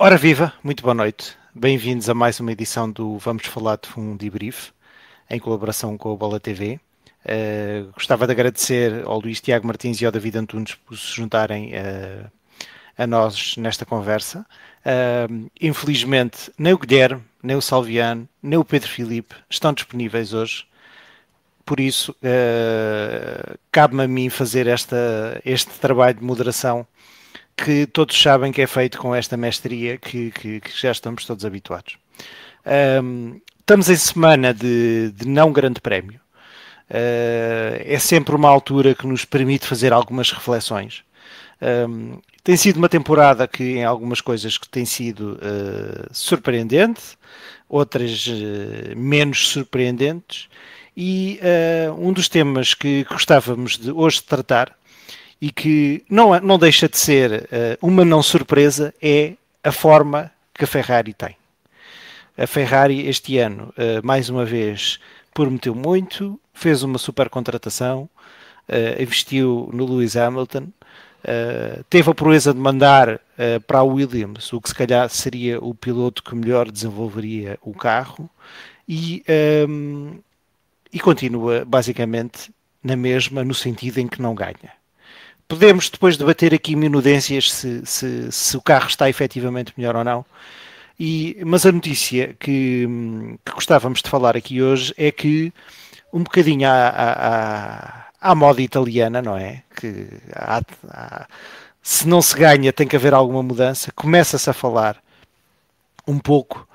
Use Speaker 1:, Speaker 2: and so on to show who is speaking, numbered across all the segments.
Speaker 1: Ora viva, muito boa noite. Bem-vindos a mais uma edição do Vamos Falar de um Debrief, em colaboração com a Bola TV. Gostava de agradecer ao Luís Tiago Martins e ao David Antunes por se juntarem a nós nesta conversa. Infelizmente, nem o Guilherme, nem o Salviano, nem o Pedro Filipe estão disponíveis hoje. Por isso, cabe-me a mim fazer este trabalho de moderação que todos sabem que é feito com esta mestria que já estamos todos habituados. Estamos em semana de não grande prémio. É sempre uma altura que nos permite fazer algumas reflexões. Tem sido uma temporada que em algumas coisas que tem sido surpreendente, outras menos surpreendentes, e um dos temas que gostávamos de hoje tratar e que não deixa de ser uma não surpresa é a forma que a Ferrari tem. A Ferrari este ano, mais uma vez, prometeu muito, fez uma super contratação, investiu no Lewis Hamilton, teve a proeza de mandar para a Williams, o que se calhar seria o piloto que melhor desenvolveria o carro, e continua basicamente na mesma, no sentido em que não ganha. Podemos depois debater aqui minudências se o carro está efetivamente melhor ou não. Mas a notícia que gostávamos de falar aqui hoje é que, um bocadinho à moda italiana, não é? Que se não se ganha tem que haver alguma mudança. Começa-se a falar um pouco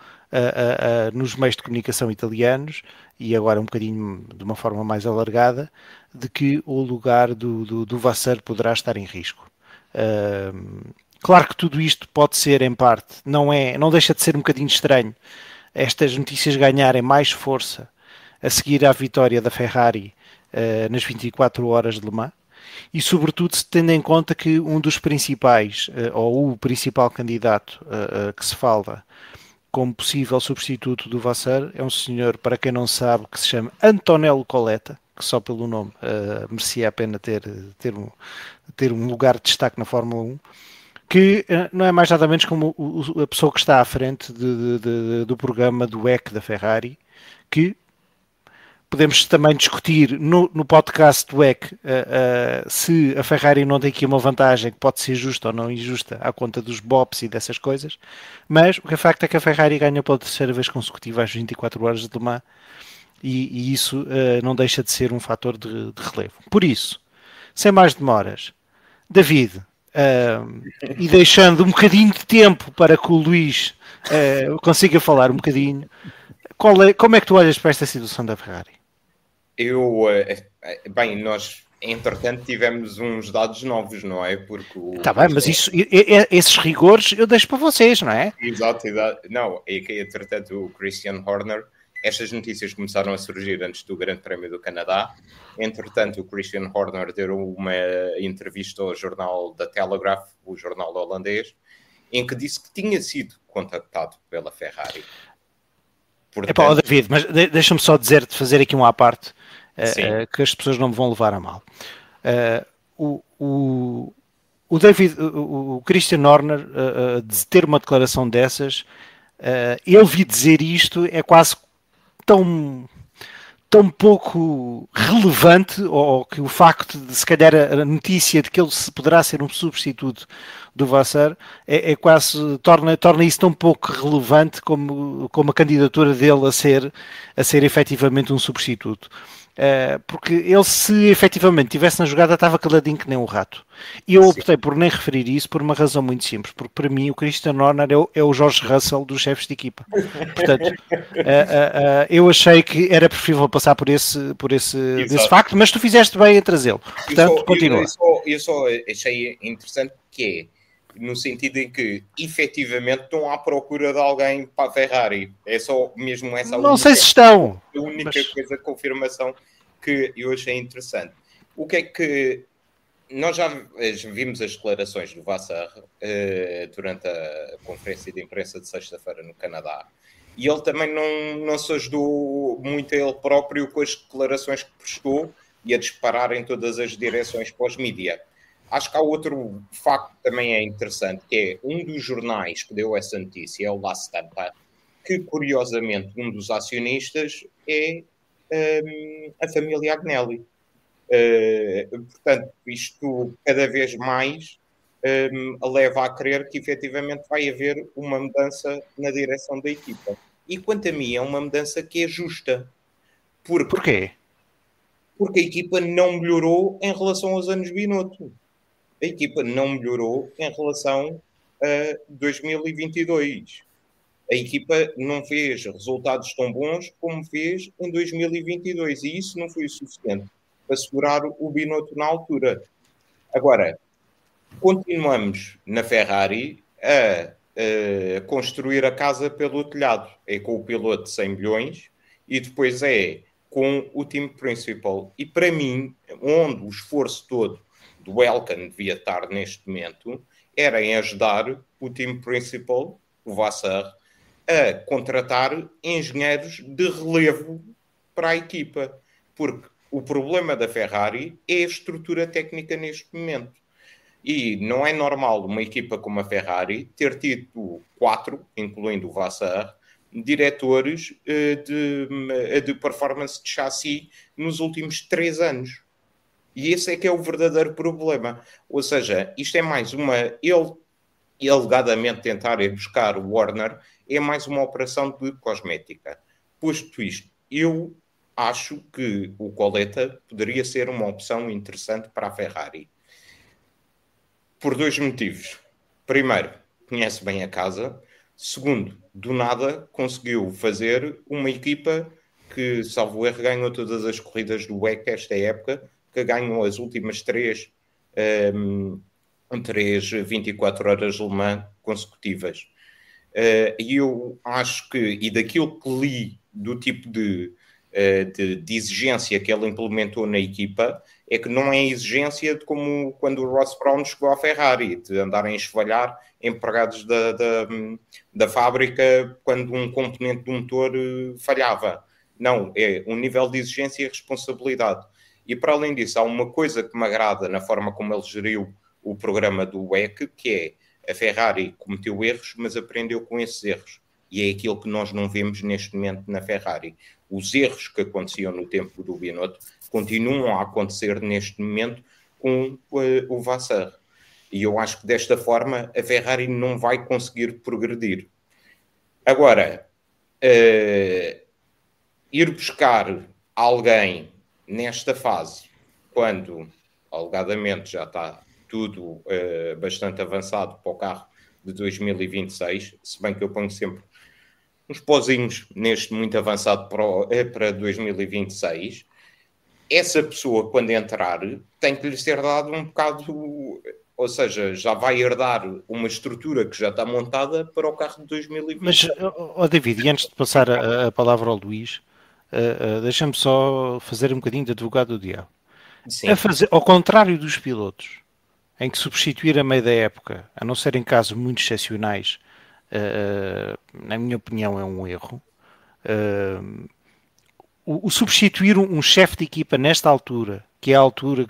Speaker 1: nos meios de comunicação italianos e agora um bocadinho de uma forma mais alargada, de que o lugar do Vasseur poderá estar em risco. Claro que tudo isto pode ser, em parte, não deixa de ser um bocadinho estranho estas notícias ganharem mais força a seguir à vitória da Ferrari nas 24 horas de Le Mans, e sobretudo se tendo em conta que um dos principais, ou o principal candidato que se fala como possível substituto do Vasseur é um senhor, para quem não sabe, que se chama Antonello Coletta, que só pelo nome merecia a pena ter um lugar de destaque na Fórmula 1, que não é mais nada menos como a pessoa que está à frente do programa do WEC da Ferrari, que podemos também discutir no podcast do WEC se a Ferrari não tem aqui uma vantagem que pode ser justa ou não injusta à conta dos BOPs e dessas coisas, mas o que é facto é que a Ferrari ganha pela terceira vez consecutiva às 24 horas de Le Mans, e isso não deixa de ser um fator de relevo. Por isso, sem mais demoras, David, e deixando um bocadinho de tempo para que o Luís consiga falar um bocadinho, como é que tu olhas para esta situação da Ferrari?
Speaker 2: Nós entretanto tivemos uns dados novos, não é? Porque
Speaker 1: está bem, mas esses rigores eu deixo para vocês, não é?
Speaker 2: Exato. Não, é que entretanto o Christian Horner, estas notícias começaram a surgir antes do Grande Prémio do Canadá. Entretanto, o Christian Horner deu uma entrevista ao jornal da Telegraph, o jornal holandês, em que disse que tinha sido contactado pela Ferrari.
Speaker 1: Portanto... David, mas deixa-me só fazer aqui uma à parte, que as pessoas não me vão levar a mal. O Christian Horner, de ter uma declaração dessas, ele vir dizer isto é quase tão pouco relevante, ou que o facto de, se calhar, a notícia de que ele poderá ser um substituto do Vasseur é quase, torna isso tão pouco relevante como a candidatura dele a ser efetivamente um substituto. Porque ele, se efetivamente estivesse na jogada, estava caladinho que nem um rato. E eu optei por nem referir isso por uma razão muito simples, porque para mim o Christian Horner é o George Russell dos chefes de equipa. Portanto, eu achei que era preferível passar por esse facto, mas tu fizeste bem em trazê-lo. Portanto, continua.
Speaker 2: Eu só achei interessante que no sentido em que efetivamente estão à procura de alguém para a Ferrari. É só mesmo essa
Speaker 1: não sei se estão.
Speaker 2: A única coisa, confirmação que eu achei interessante. O que é que nós já vimos as declarações do Vasseur durante a conferência de imprensa de sexta-feira no Canadá, e ele também não se ajudou muito a ele próprio com as declarações que prestou e a disparar em todas as direções para os mídia. Acho que há outro facto que também é interessante, que é um dos jornais que deu essa notícia, é o La Stampa, que curiosamente um dos acionistas é a família Agnelli. Portanto, isto cada vez mais leva a crer que efetivamente vai haver uma mudança na direção da equipa. E quanto a mim, é uma mudança que é justa.
Speaker 1: Porquê?
Speaker 2: Porque a equipa não melhorou em relação aos anos Binotto. A equipa não melhorou em relação a 2022. A equipa não fez resultados tão bons como fez em 2022 e isso não foi o suficiente para segurar o Binotto na altura. Agora, continuamos na Ferrari a construir a casa pelo telhado. É com o piloto de 100 milhões e depois é com o time principal. E para mim, onde o esforço todo do Elkann devia estar neste momento, era em ajudar o time principal, o Vassar, a contratar engenheiros de relevo para a equipa. Porque o problema da Ferrari é a estrutura técnica neste momento. E não é normal uma equipa como a Ferrari ter tido 4, incluindo o Vassar, diretores de performance de chassi nos últimos 3 anos. E esse é que é o verdadeiro problema. Ou seja, isto é mais uma... Ele alegadamente tentar ir buscar o Warner é mais uma operação de cosmética. Posto isto, eu acho que o Coletta poderia ser uma opção interessante para a Ferrari. Por 2 motivos. Primeiro, conhece bem a casa. Segundo, do nada conseguiu fazer uma equipa que, salvo erro, ganhou todas as corridas do WEC esta época, que ganhou as últimas 3 24 horas de Le Mans consecutivas. E eu acho que, e daquilo que li do tipo de exigência que ele implementou na equipa, é que não é exigência de como quando o Ross Brown chegou à Ferrari, de andarem a enxovalhar empregados da fábrica quando um componente do motor falhava. Não, é um nível de exigência e responsabilidade. E para além disso, há uma coisa que me agrada na forma como ele geriu o programa do WEC, que é a Ferrari cometeu erros, mas aprendeu com esses erros. E é aquilo que nós não vemos neste momento na Ferrari. Os erros que aconteciam no tempo do Binotto continuam a acontecer neste momento com o Vassar. E eu acho que desta forma a Ferrari não vai conseguir progredir. Agora, ir buscar alguém nesta fase, quando alegadamente já está tudo bastante avançado para o carro de 2026, se bem que eu ponho sempre uns pozinhos neste muito avançado para 2026, essa pessoa, quando entrar, tem que lhe ser dado um bocado, ou seja, já vai herdar uma estrutura que já está montada para o carro de 2026.
Speaker 1: Mas, David, e antes de passar a palavra ao Luís, deixa-me só fazer um bocadinho de advogado do diabo.
Speaker 2: Sim.
Speaker 1: Ao contrário dos pilotos, em que substituir a meio da época, a não ser em casos muito excepcionais, na minha opinião, é um erro. O substituir um chefe de equipa nesta altura, que é a altura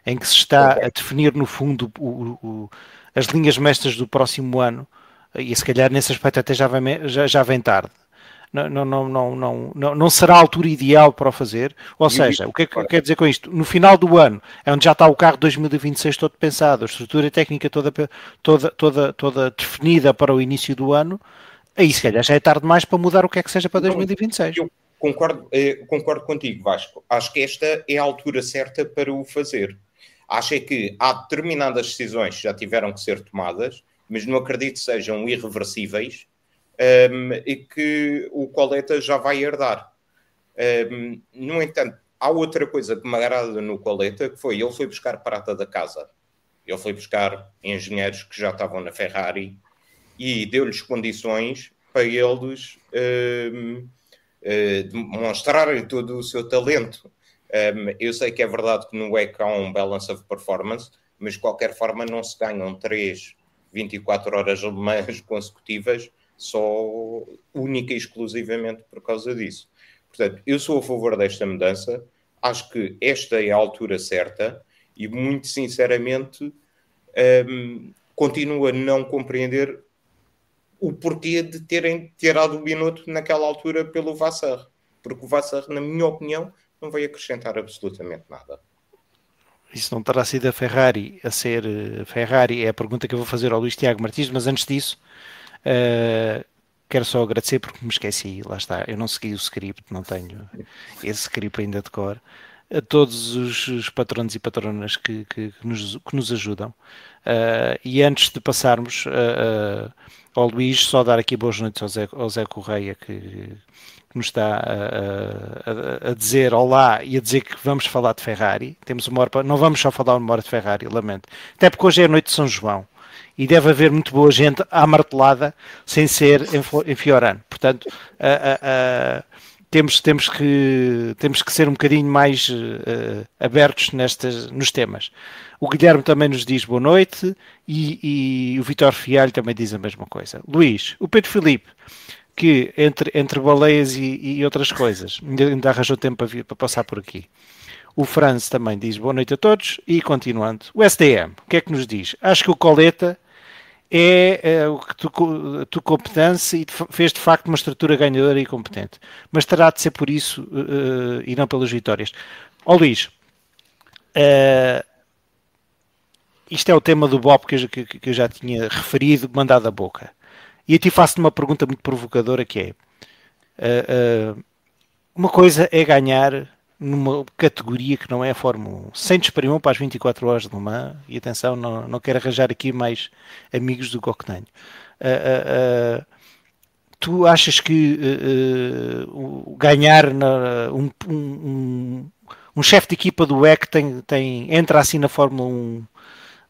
Speaker 1: em que se está a definir, no fundo, as linhas mestras do próximo ano, e se calhar nesse aspecto até já vem tarde. Não será a altura ideal para o fazer. Ou seja, o que é que eu quero dizer com isto? No final do ano, é onde já está o carro de 2026 todo pensado, a estrutura técnica toda definida para o início do ano, aí se calhar já é tarde demais para mudar o que é que seja para 2026.
Speaker 2: Eu concordo contigo, Vasco. Acho que esta é a altura certa para o fazer. Acho é que há determinadas decisões que já tiveram que ser tomadas, mas não acredito que sejam irreversíveis, e que o Coletta já vai herdar. No entanto, há outra coisa que me agrada no Coletta, que foi, ele foi buscar prata da casa. Ele foi buscar engenheiros que já estavam na Ferrari e deu-lhes condições para eles demonstrarem todo o seu talento. Eu sei que é verdade que no WEC há um balance of performance, mas de qualquer forma não se ganham 24 horas alemãs consecutivas só única e exclusivamente por causa disso. Portanto, eu sou a favor desta mudança, acho que esta é a altura certa E muito sinceramente continuo a não compreender o porquê de terem tirado o Binotto naquela altura pelo Vassar. Porque o Vassar, na minha opinião, não vai acrescentar absolutamente nada.
Speaker 1: Isso não terá sido a Ferrari a ser Ferrari? É a pergunta que eu vou fazer ao Luís Tiago Martins, mas antes disso, quero só agradecer porque me esqueci, lá está, eu não segui o script, não tenho esse script ainda de cor, a todos os patronos e patronas que nos ajudam. E antes de passarmos ao Luís, só dar aqui boas noites ao Zé Correia, que nos está a dizer olá e a dizer que vamos falar de Ferrari. Temos uma hora não vamos só falar uma hora de Ferrari, lamento. Até porque hoje é a noite de São João e deve haver muito boa gente à martelada sem ser em Fiorano. Portanto, temos que ser um bocadinho mais abertos nos temas. O Guilherme também nos diz boa noite e o Vitor Fialho também diz a mesma coisa. Luís, o Pedro Filipe, que entre baleias e outras coisas, ainda arranjou tempo para passar por aqui. O Franz também diz boa noite a todos e continuando. O SDM, o que é que nos diz? Acho que o Coleta é o que tu competência e fez de facto uma estrutura ganhadora e competente, mas terá de ser por isso e não pelas vitórias. Ó Luís, isto é o tema do Bob que eu já tinha referido, mandado a boca. E a ti faço-te uma pergunta muito provocadora que é uma coisa é ganhar numa categoria que não é a Fórmula 1, sem desprimir para as 24 horas de Le Mans, e atenção, não quero arranjar aqui mais amigos do que tenho. Tu achas que ganhar um chefe de equipa do WEC entra assim na Fórmula 1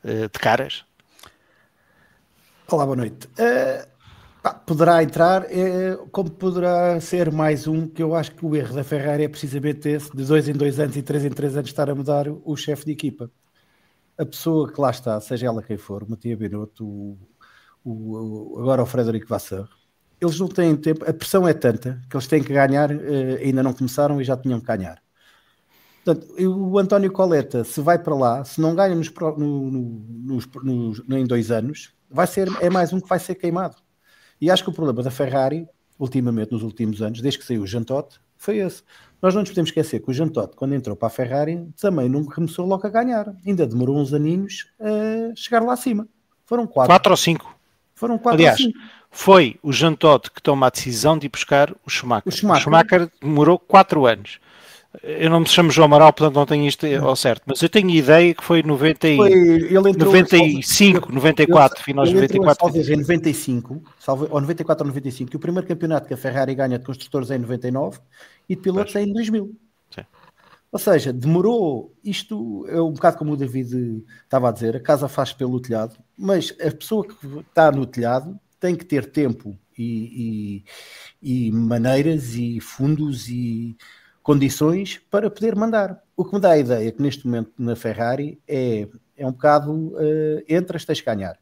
Speaker 1: de caras?
Speaker 3: Olá, boa noite. Poderá entrar, como poderá ser mais um, que eu acho que o erro da Ferrari é precisamente esse, de 2 em 2 anos e 3 em 3 anos estar a mudar o chefe de equipa. A pessoa que lá está, seja ela quem for, o Mattia Binotto, agora o Frederico Vasseur, eles não têm tempo, a pressão é tanta que eles têm que ganhar, ainda não começaram e já tinham que ganhar. Portanto, o António Coletta, se vai para lá, se não ganha em 2 anos, é mais um que vai ser queimado. E acho que o problema da Ferrari, ultimamente, nos últimos anos, desde que saiu o Jean Todt, foi esse. Nós não nos podemos esquecer que o Jean Todt, quando entrou para a Ferrari, também não começou logo a ganhar. Ainda demorou uns aninhos a chegar lá acima. Foram 4
Speaker 1: ou 5.
Speaker 3: Foram 4
Speaker 1: Aliás,
Speaker 3: ou 5.
Speaker 1: Foi o Jean Todt que toma a decisão de ir buscar o Schumacher. O Schumacher demorou 4 anos. Eu não me chamo João Amaral, portanto não tenho isto ao certo, mas eu tenho ideia que foi 95, 94, finais de 94.
Speaker 3: Talvez em 95, ou 94 ou 95, e o primeiro campeonato que a Ferrari ganha de construtores é em 99 e de pilotos é em 2000.
Speaker 1: Sim.
Speaker 3: Ou seja, demorou, isto é um bocado como o David estava a dizer, a casa faz pelo telhado, mas a pessoa que está no telhado tem que ter tempo e maneiras e fundos e condições para poder mandar. O que me dá a ideia que neste momento na Ferrari é um bocado entras, tens que ganhar.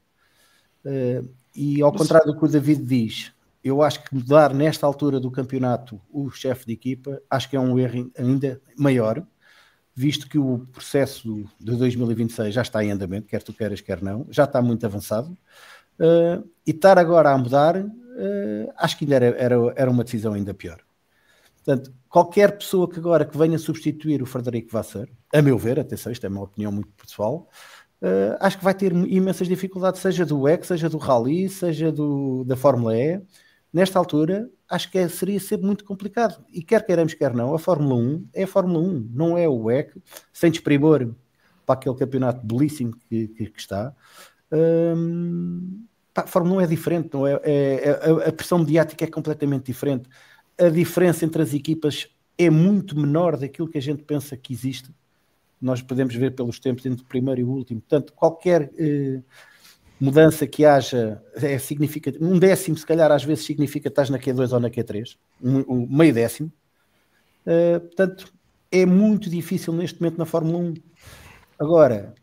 Speaker 3: E ao contrário do que o David diz, eu acho que mudar nesta altura do campeonato o chefe de equipa, acho que é um erro ainda maior, visto que o processo de 2026 já está em andamento, quer tu queiras, quer não, já está muito avançado, e estar agora a mudar, acho que ainda era uma decisão ainda pior. Portanto, qualquer pessoa que agora que venha substituir o Frederico Vasseur, a meu ver, atenção, isto é uma opinião muito pessoal, acho que vai ter imensas dificuldades, seja do WEC, seja do Rally, seja da Fórmula E. Nesta altura, acho que seria sempre muito complicado. E quer queiramos, quer não, a Fórmula 1 é a Fórmula 1, não é o WEC, sem desprimor para aquele campeonato belíssimo que está. A Fórmula 1 é diferente, não é? A pressão mediática é completamente diferente. A diferença entre as equipas é muito menor daquilo que a gente pensa que existe. Nós podemos ver pelos tempos entre o primeiro e o último. Portanto, qualquer mudança que haja significa um décimo, se calhar às vezes significa que estás na Q2 ou na Q3, um meio décimo. Portanto, é muito difícil neste momento na Fórmula 1. Agora,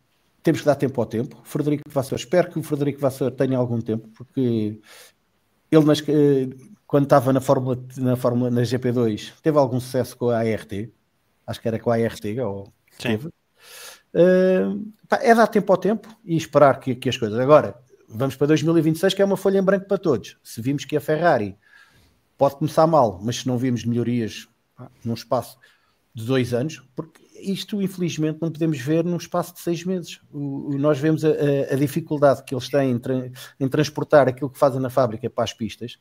Speaker 3: temos que dar tempo ao tempo. Frederico Vasseur, espero que o Frederico Vasseur tenha algum tempo, porque ele quando estava na GP2 teve algum sucesso com a ART, acho que era com a ART ou teve. É dar tempo ao tempo e esperar que as coisas... Agora, vamos para 2026, que é uma folha em branco para todos. Se vimos que a Ferrari pode começar mal, mas se não vimos melhorias num espaço de 2 anos, porque isto, infelizmente, não podemos ver num espaço de 6 meses. Nós vemos a dificuldade que eles têm em transportar aquilo que fazem na fábrica para as pistas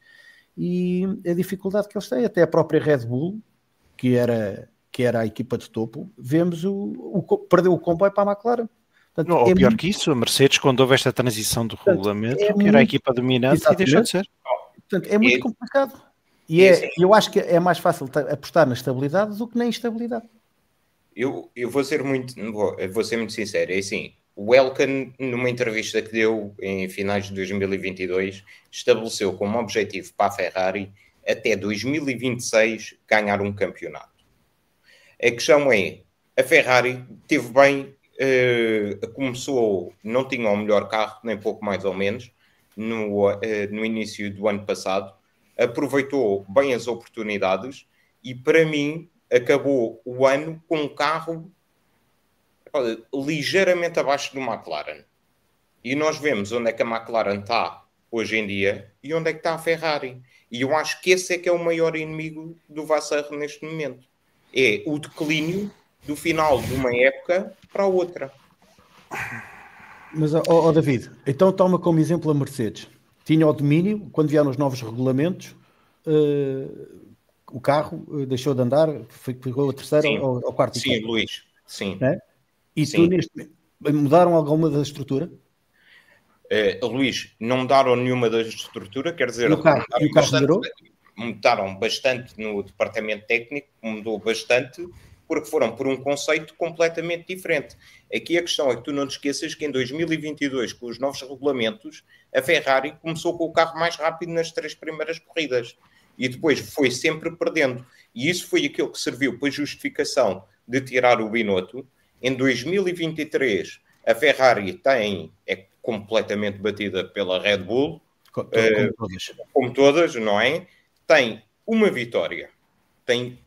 Speaker 3: e a dificuldade que eles têm, até a própria Red Bull, que era a equipa de topo, vemos perdeu o comboio para a McLaren.
Speaker 1: Portanto, ou pior que isso, a Mercedes, quando houve esta transição do regulamento, que era a equipa dominante e deixou de ser.
Speaker 3: Portanto, é muito complicado. Eu acho que é mais fácil apostar na estabilidade do que na instabilidade.
Speaker 2: Eu vou ser muito sincero. É assim, o Elkann, numa entrevista que deu em finais de 2022, estabeleceu como objetivo para a Ferrari até 2026 ganhar um campeonato. A questão é, a Ferrari teve bem, começou, não tinha o melhor carro, nem pouco mais ou menos, no início do ano passado, aproveitou bem as oportunidades e, para mim, acabou o ano com um carro ligeiramente abaixo do McLaren. E nós vemos onde é que a McLaren está hoje em dia e onde é que está a Ferrari. E eu acho que esse é que é o maior inimigo do Vassar neste momento. É o declínio do final de uma época para a outra.
Speaker 3: Mas, David, então toma como exemplo a Mercedes. Tinha o domínio, quando vieram os novos regulamentos, o carro deixou de andar, ficou a terceira ou quarta
Speaker 2: equipa. Sim, Luís, sim.
Speaker 3: É? E sim. Mudaram alguma da estrutura?
Speaker 2: Luís, não mudaram nenhuma da estrutura, quer dizer, mudaram bastante no departamento técnico, mudou bastante, porque foram por um conceito completamente diferente. Aqui a questão é que tu não te esqueças que em 2022, com os novos regulamentos, a Ferrari começou com o carro mais rápido nas 3 primeiras corridas e depois foi sempre perdendo. E isso foi aquilo que serviu para a justificação de tirar o Binotto. Em 2023, a Ferrari é completamente batida pela Red Bull, como todas, não é? Tem uma vitória em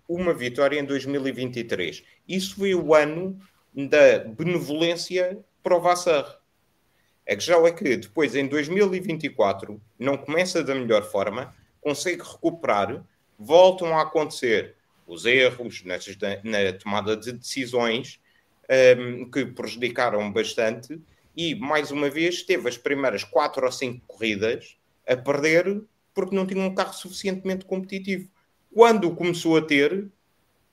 Speaker 2: 2023. Isso foi o ano da benevolência para o Vassar. A questão é que depois, em 2024, não começa da melhor forma, consegue recuperar, voltam a acontecer os erros na tomada de decisões que prejudicaram bastante e, mais uma vez, teve as primeiras 4 ou 5 corridas a perder porque não tinha um carro suficientemente competitivo. Quando começou a teve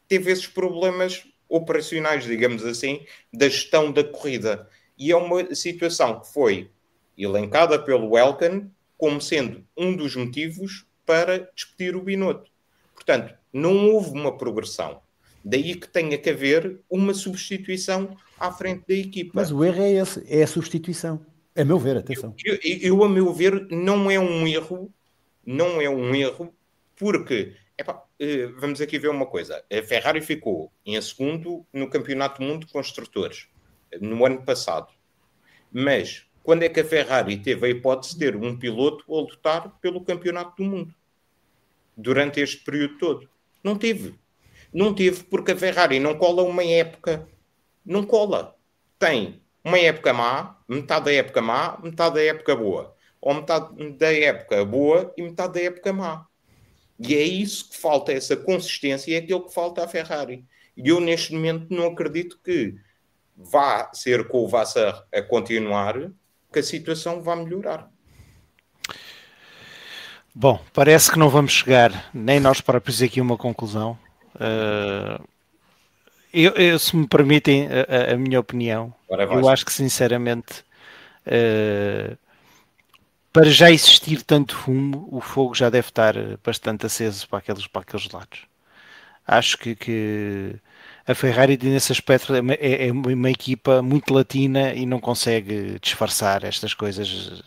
Speaker 2: esses problemas operacionais, digamos assim, da gestão da corrida. E é uma situação que foi elencada pelo Elkann como sendo um dos motivos para despedir o Binotto. Portanto, não houve uma progressão. Daí que tenha que haver uma substituição à frente da equipa.
Speaker 3: Mas o erro é esse, é a substituição. A meu ver, atenção.
Speaker 2: Eu a meu ver, não é um erro, porque... vamos aqui ver uma coisa. A Ferrari ficou em segundo no Campeonato do Mundo de Construtores no ano passado. Mas quando é que a Ferrari teve a hipótese de ter um piloto a lutar pelo Campeonato do Mundo? Durante este período todo. Não teve. Não teve porque a Ferrari não cola uma época. Não cola. Tem uma época má, metade da época má, metade da época boa. Ou metade da época boa e metade da época má. E é isso que falta, essa consistência, e é aquilo que falta à Ferrari. E eu, neste momento, não acredito que vá ser com o Vassar a continuar, que a situação vá melhorar.
Speaker 1: Bom, parece que não vamos chegar, nem nós próprios, aqui a uma conclusão. Se me permitem a minha opinião, eu acho que, sinceramente... para já existir tanto fumo, o fogo já deve estar bastante aceso para aqueles lados. Acho que a Ferrari, nesse aspecto, é uma equipa muito latina e não consegue disfarçar estas coisas.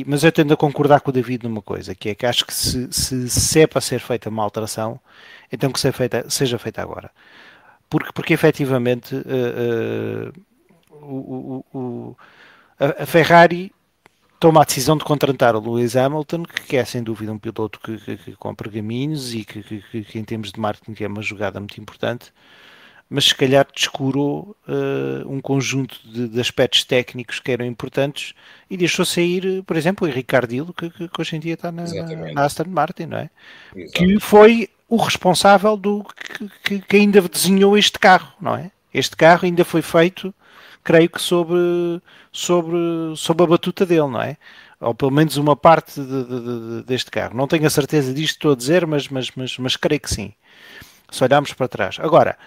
Speaker 1: Mas eu tendo a concordar com o David numa coisa, que é que acho que se é para ser feita uma alteração, então que seja feita agora. Porque efetivamente a Ferrari toma a decisão de contratar o Lewis Hamilton, que é sem dúvida um piloto que com pergaminhos e que em termos de marketing é uma jogada muito importante, mas se calhar descurou um conjunto de aspectos técnicos que eram importantes e deixou sair, por exemplo, o Ricciardo, que hoje em dia está na Aston Martin, não é? Exato. Que foi o responsável que ainda desenhou este carro, não é? Este carro ainda foi feito, creio que sob a batuta dele, não é? Ou pelo menos uma parte deste carro. Não tenho a certeza disto, estou a dizer, mas creio que sim. Se olharmos para trás. Agora,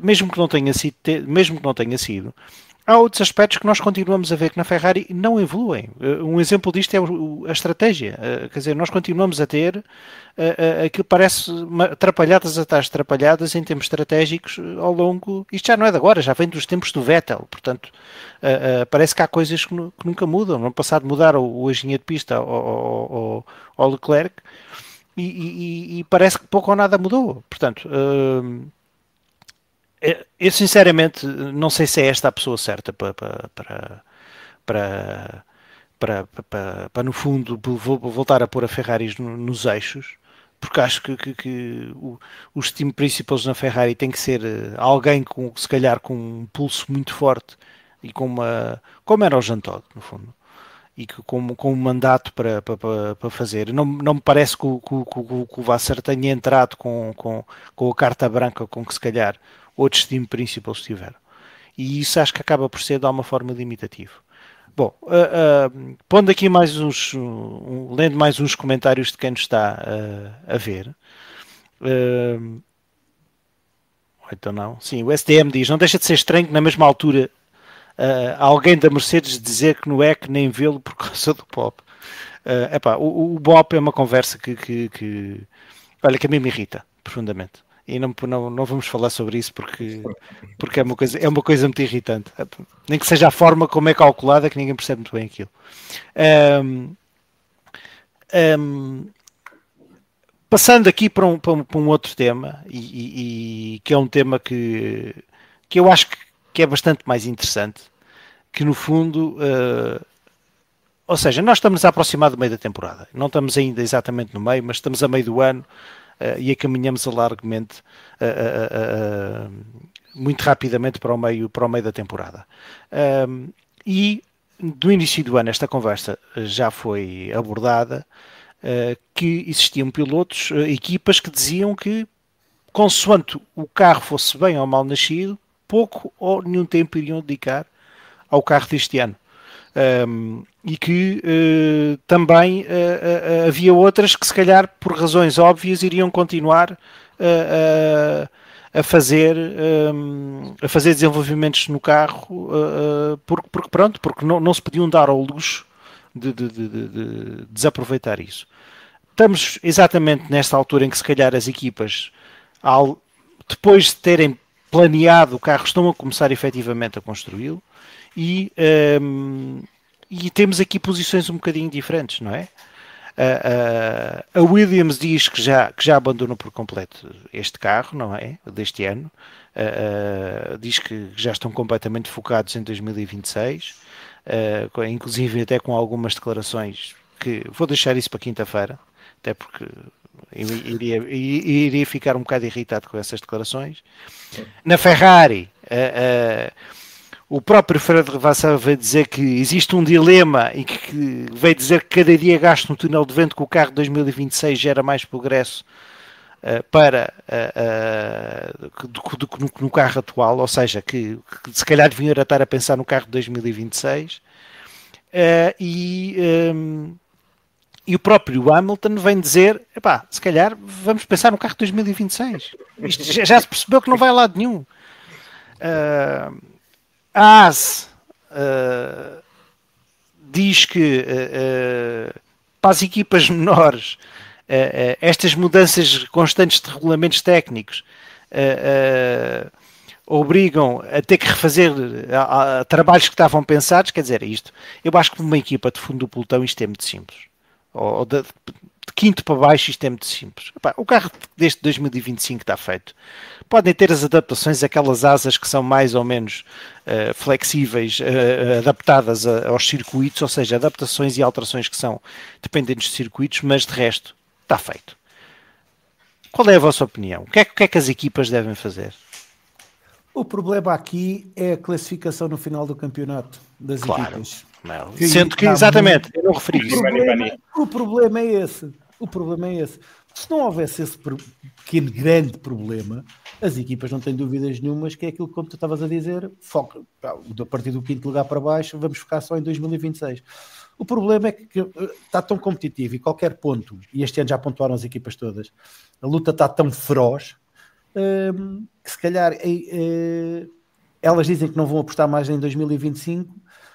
Speaker 1: mesmo que não tenha sido, há outros aspectos que nós continuamos a ver que na Ferrari não evoluem. Um exemplo disto é a estratégia. Quer dizer, nós continuamos a ter aquilo que parece atrapalhadas atrás de atrapalhadas em termos estratégicos ao longo... Isto já não é de agora, já vem dos tempos do Vettel. Portanto, parece que há coisas que nunca mudam. No passado mudaram o engenheiro de pista ao Leclerc e parece que pouco ou nada mudou. Portanto... eu sinceramente não sei se é esta a pessoa certa para no fundo voltar a pôr a Ferraris nos eixos, porque acho que os team principals na Ferrari tem que ser alguém se calhar com um pulso muito forte e como era o Jean Todt, no fundo, e que com um mandato para fazer. Não me parece que o Vassar tenha entrado com a carta branca com que se calhar outros team principals tiveram. E isso acho que acaba por ser de alguma forma limitativo. Bom, pondo aqui mais lendo mais uns comentários de quem nos está a ver. Então não. Sim, o STM diz, não deixa de ser estranho que na mesma altura alguém da Mercedes dizer que não é que nem vê-lo por causa do Bob. O Bob é uma conversa que a mim me irrita profundamente. E não vamos falar sobre isso porque é uma coisa muito irritante. Nem que seja a forma como é calculada, que ninguém percebe muito bem aquilo. Passando aqui para um outro tema, e que é um tema que eu acho que é bastante mais interessante, que no fundo... ou seja, nós estamos a aproximar do meio da temporada. Não estamos ainda exatamente no meio, mas estamos a meio do ano. E caminhamos largamente, muito rapidamente para o meio da temporada. E do início do ano esta conversa já foi abordada, que existiam pilotos, equipas que diziam que, consoante o carro fosse bem ou mal nascido, pouco ou nenhum tempo iriam dedicar ao carro deste ano. E que também havia outras que se calhar por razões óbvias iriam continuar a fazer desenvolvimentos no carro porque não se podiam dar ao luxo de desaproveitar isso. Estamos exatamente nesta altura em que se calhar as equipas, depois de terem planeado o carro, estão a começar efetivamente a construí-lo. E temos aqui posições um bocadinho diferentes, não é? A Williams diz que já abandonou por completo este carro, não é? Deste ano. Diz que já estão completamente focados em 2026, inclusive até com algumas declarações que vou deixar isso para quinta-feira, até porque eu iria ficar um bocado irritado com essas declarações. Na Ferrari... o próprio Fred Vasseur veio dizer que existe um dilema e que veio dizer que cada dia gasto no túnel de vento com o carro de 2026 gera mais progresso do que no carro atual, ou seja, que se calhar deviam estar a pensar no carro de 2026. E o próprio Hamilton vem dizer, se calhar vamos pensar no carro de 2026. Isto já se percebeu que não vai a lado nenhum. A AS diz que para as equipas menores estas mudanças constantes de regulamentos técnicos obrigam a ter que refazer trabalhos que estavam pensados. Quer dizer, isto, eu acho que uma equipa de fundo do pelotão isto é muito simples, ou de quinto para baixo isto é muito simples. O carro deste 2025 está feito. Podem ter as adaptações, aquelas asas que são mais ou menos flexíveis, adaptadas aos circuitos, ou seja, adaptações e alterações que são dependentes de circuitos, mas de resto está feito. Qual é a vossa opinião? O que é que as equipas devem fazer?
Speaker 3: O problema aqui é a classificação no final do campeonato das equipas.
Speaker 1: Sendo que, exatamente, eu não referi isso.
Speaker 3: O problema é esse. O problema é esse. Se não houvesse esse pequeno, grande problema, as equipas não têm dúvidas nenhumas que é aquilo que, como tu estavas a dizer, foco, a partir do 5º lugar para baixo, vamos ficar só em 2026. O problema é que está tão competitivo e qualquer ponto, e este ano já pontuaram as equipas todas, a luta está tão feroz que se calhar elas dizem que não vão apostar mais em 2025,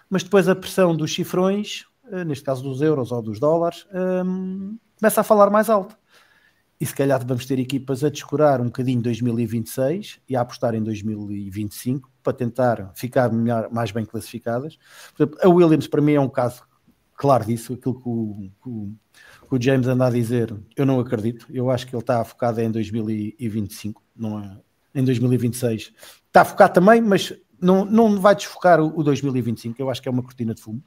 Speaker 3: mas depois a pressão dos cifrões, neste caso dos euros ou dos dólares, começa a falar mais alto. E se calhar vamos ter equipas a descurar um bocadinho 2026 e a apostar em 2025 para tentar ficar mais bem classificadas. Por exemplo, a Williams para mim é um caso claro disso, aquilo que o James anda a dizer, eu não acredito. Eu acho que ele está focado em 2025, não é em 2026. Está focado também, mas não vai desfocar o 2025. Eu acho que é uma cortina de fumo.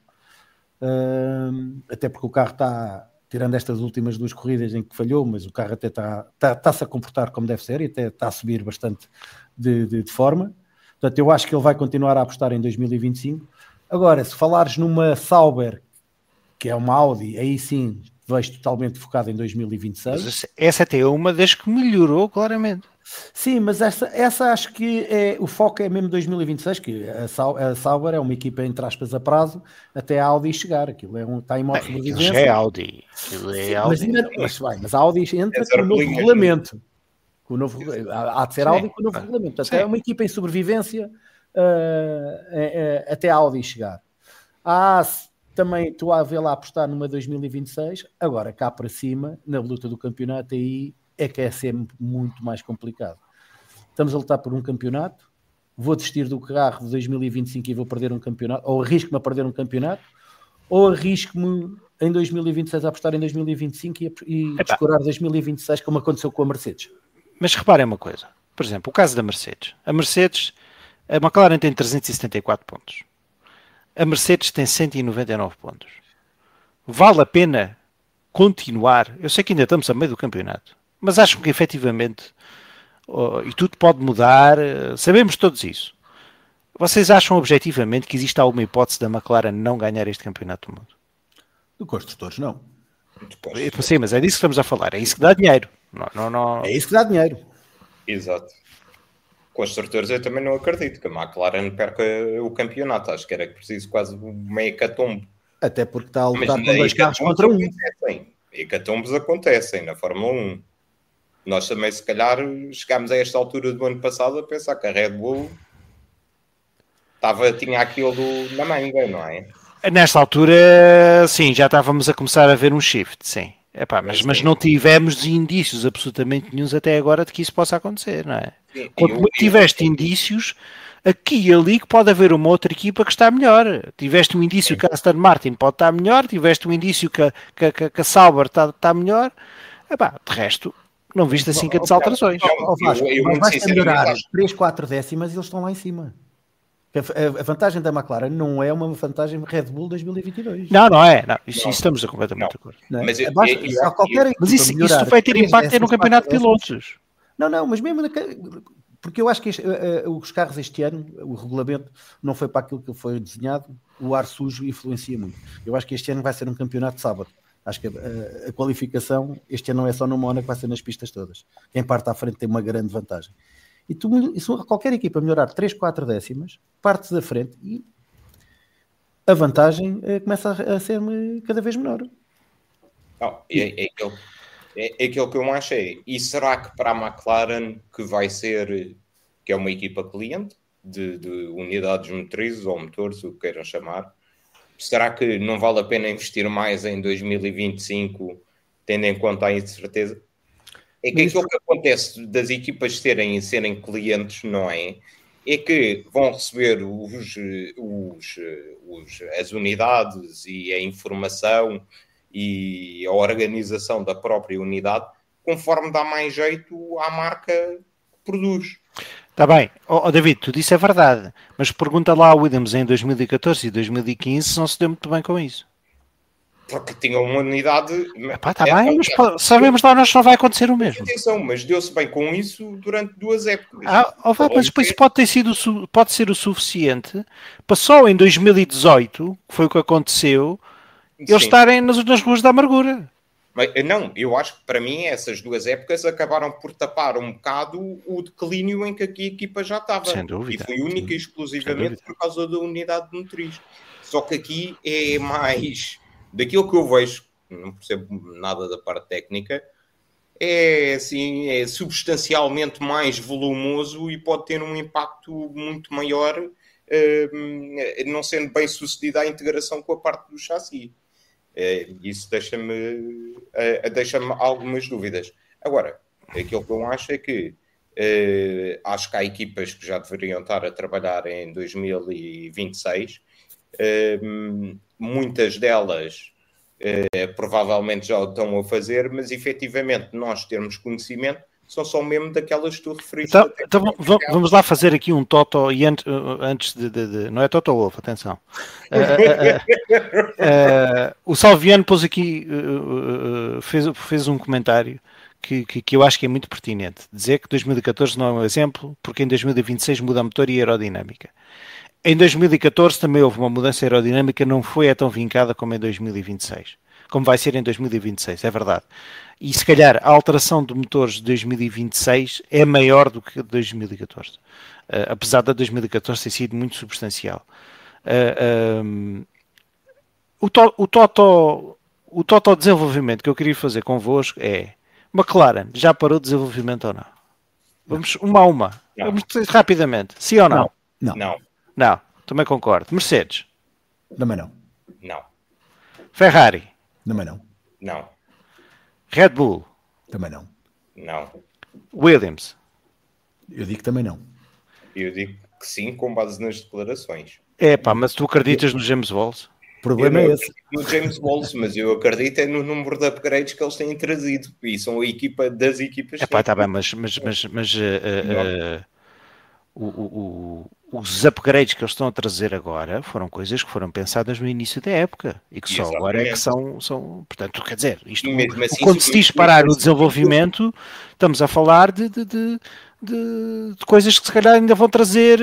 Speaker 3: Até porque o carro está, tirando estas últimas 2 corridas em que falhou, mas o carro até está-se a comportar como deve ser e até está a subir bastante de forma. Portanto, eu acho que ele vai continuar a apostar em 2025. Agora, se falares numa Sauber, que é uma Audi, aí sim vejo totalmente focado em 2026.
Speaker 1: Mas essa até é uma das que melhorou claramente.
Speaker 3: Sim, mas essa acho que o foco é mesmo 2026, que a Sauber é uma equipa, entre aspas, a prazo, até a Audi chegar. Aquilo está em modo de sobrevivência.
Speaker 1: Já é Audi. Sim,
Speaker 3: Audi. Mas a Audi entra com o novo regulamento. Há de ser Audi com o novo regulamento. Até é uma equipa em sobrevivência até a Audi chegar. Também estou a vê-la apostar numa 2026. Agora, cá para cima, na luta do campeonato, aí é que é sempre muito mais complicado. Estamos a lutar por um campeonato, vou desistir do carro de 2025 e vou perder um campeonato, ou arrisco-me a perder um campeonato, ou arrisco-me em 2026 a apostar em 2025 e descurar 2026, como aconteceu com a Mercedes.
Speaker 1: Mas reparem uma coisa, por exemplo, o caso da Mercedes. A McLaren tem 374 pontos. A Mercedes tem 199 pontos. Vale a pena continuar? Eu sei que ainda estamos a meio do campeonato, mas acho que efetivamente, e tudo pode mudar, sabemos todos isso. Vocês acham objetivamente que existe alguma hipótese da McLaren não ganhar este campeonato do mundo?
Speaker 3: Do construtores, não.
Speaker 1: Sim, mas é disso que estamos a falar. É isso que dá dinheiro. Não.
Speaker 3: É isso que dá dinheiro.
Speaker 2: Exato. Construtores eu também não acredito que a McLaren perca o campeonato. Acho que era preciso quase uma hecatombe.
Speaker 3: Até porque está a lutar com 2 carros contra um.
Speaker 2: Hecatombes acontecem na Fórmula 1. Nós também, se calhar, chegámos a esta altura do ano passado a pensar que a Red Bull tinha aquilo na manga, não é?
Speaker 1: Nesta altura, sim, já estávamos a começar a ver um shift, sim. Mas não tivemos indícios absolutamente nenhums até agora de que isso possa acontecer, não é? Quando tiveste indícios, aqui e ali que pode haver uma outra equipa que está melhor. Tiveste um indício que a Aston Martin pode estar melhor, tiveste um indício que a Sauber está melhor. De resto, não viste assim que as alterações.
Speaker 3: Mas vais melhorar 3, 4 décimas e eles estão lá em cima. A vantagem da McLaren não é uma vantagem Red Bull 2022.
Speaker 1: Não é. Isso estamos completamente de acordo.
Speaker 2: Mas
Speaker 1: isso vai ter impacto no campeonato de pilotos.
Speaker 3: Não, mas mesmo... Porque eu acho que os carros este ano, o regulamento não foi para aquilo que foi desenhado, o ar sujo influencia muito. Eu acho que este ano vai ser um campeonato de sábado. Acho que a qualificação este ano não é só no Mónaco, vai ser nas pistas todas. Quem parte à frente tem uma grande vantagem. E qualquer equipa melhorar 3, 4 décimas, parte da frente e a vantagem começa a ser cada vez menor.
Speaker 2: É aquilo que eu achei. E será que para a McLaren, que é uma equipa cliente de unidades motrizes ou motores, o que queiram chamar, será que não vale a pena investir mais em 2025, tendo em conta a incerteza? É que aquilo que acontece das equipas serem clientes, não é? É que vão receber as unidades e a informação e a organização da própria unidade conforme dá mais jeito à marca que produz.
Speaker 1: Está bem. David, tudo isso é verdade. Mas pergunta lá ao Williams em 2014 e 2015 se não se deu muito bem com isso.
Speaker 2: Porque tinha uma unidade...
Speaker 1: Epá, está bem, mas sabemos lá nós não vai acontecer o mesmo.
Speaker 2: Atenção, mas deu-se bem com isso durante 2 épocas.
Speaker 1: Mas depois pode ser o suficiente para só em 2018, que foi o que aconteceu, eles estarem nas ruas da amargura.
Speaker 2: Não, eu acho que para mim essas 2 épocas acabaram por tapar um bocado o declínio em que a equipa já estava.
Speaker 1: Sem dúvida.
Speaker 2: E foi única e exclusivamente por causa da unidade de motriz. Só que aqui é mais daquilo que eu vejo, não percebo nada da parte técnica, é substancialmente mais volumoso e pode ter um impacto muito maior, não sendo bem sucedida a integração com a parte do chassi. Isso deixa-me algumas dúvidas. Agora, aquilo que eu acho é que acho que há equipas que já deveriam estar a trabalhar em 2026. Muitas delas provavelmente já o estão a fazer, mas efetivamente nós termos conhecimento são só mesmo daquelas que tu referiste.
Speaker 1: Então vamos lá fazer aqui um Toto e antes de não é Toto Wolff, atenção. O Salviano pôs aqui, fez um comentário que eu acho que é muito pertinente. Dizer que 2014 não é um exemplo, porque em 2026 muda a motor e a aerodinâmica. Em 2014 também houve uma mudança aerodinâmica, não foi tão vincada como em 2026. Como vai ser em 2026, é verdade. E se calhar a alteração de motores de 2026 é maior do que a de 2014. Apesar da 2014 ter sido muito substancial. O Toto desenvolvimento que eu queria fazer convosco é: McLaren já parou de desenvolvimento ou não? Vamos uma a uma. Não. Vamos rapidamente. Sim ou não? Não, também concordo. Mercedes?
Speaker 3: Também não.
Speaker 2: Não.
Speaker 1: Ferrari?
Speaker 3: Também não.
Speaker 2: Não.
Speaker 1: Red Bull?
Speaker 3: Também não.
Speaker 2: Não.
Speaker 1: Williams?
Speaker 3: Eu digo também não.
Speaker 2: Eu digo que sim, com base nas declarações.
Speaker 1: Mas tu acreditas no James Walls?
Speaker 3: O problema é esse.
Speaker 2: No James Walls, mas eu acredito é no número de upgrades que eles têm trazido. E são a equipa das equipas.
Speaker 1: Está bem, mas os upgrades que eles estão a trazer agora foram coisas que foram pensadas no início da época e que só agora é que são. Portanto, quer dizer, isto, assim, quando se diz parar o desenvolvimento, estamos a falar de coisas que se calhar ainda vão trazer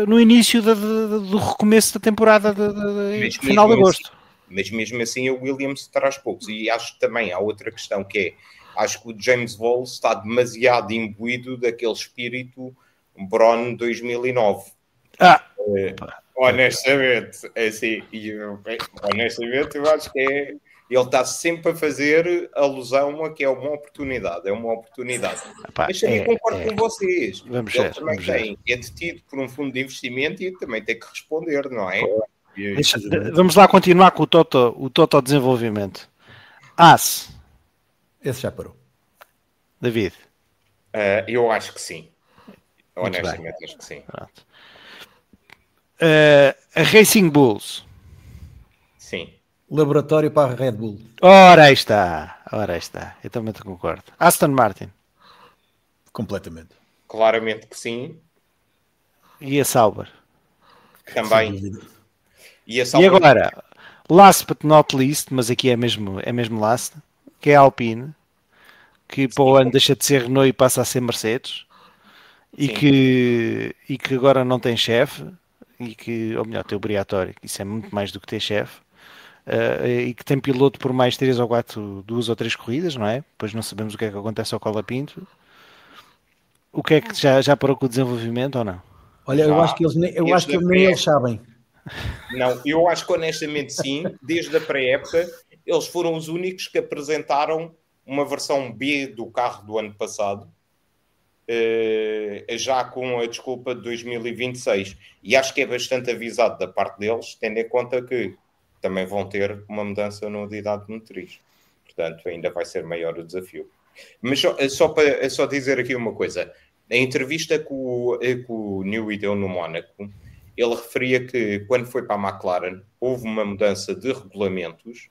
Speaker 1: no início do recomeço da temporada final de agosto.
Speaker 2: Mas mesmo assim o Williams traz poucos. E acho que também há outra questão que é, acho que o James Walls está demasiado imbuído daquele espírito Brawn 2009. Honestamente, assim, honestamente eu acho que ele está sempre a fazer alusão a que é uma oportunidade. É uma oportunidade. Mas também concordo com vocês. Ele também é detido por um fundo de investimento e também tem que responder, não é?
Speaker 1: Vamos lá continuar com o Toto desenvolvimento. Haas.
Speaker 3: Esse já parou.
Speaker 1: David.
Speaker 2: Eu acho que sim. Honestamente, acho que sim.
Speaker 1: A Racing Bulls.
Speaker 2: Sim.
Speaker 3: Laboratório para a Red Bull.
Speaker 1: Ora aí está. Eu também concordo. Aston Martin.
Speaker 3: Completamente.
Speaker 2: Claramente que sim.
Speaker 1: E a Sauber.
Speaker 2: Também.
Speaker 1: E agora, last but not least, mas aqui é mesmo last, que é a Alpine, que para o ano deixa de ser Renault e passa a ser Mercedes, e que agora não tem chefe, ou melhor, tem o Briatore, isso é muito mais do que ter chefe, e que tem piloto por mais 2 ou 3 corridas, não é? Depois não sabemos o que é que acontece ao Colapinto. O que é que já parou com o desenvolvimento ou não?
Speaker 3: Olha, eu acho que nem eles sabem.
Speaker 2: Não, eu acho que honestamente sim, desde a pré-época, eles foram os únicos que apresentaram uma versão B do carro do ano passado, já com a desculpa de 2026. E acho que é bastante avisado da parte deles, tendo em conta que também vão ter uma mudança na unidade de motriz. Portanto, ainda vai ser maior o desafio. Mas só dizer aqui uma coisa. A entrevista que o Newey deu no Mónaco, ele referia que quando foi para a McLaren houve uma mudança de regulamentos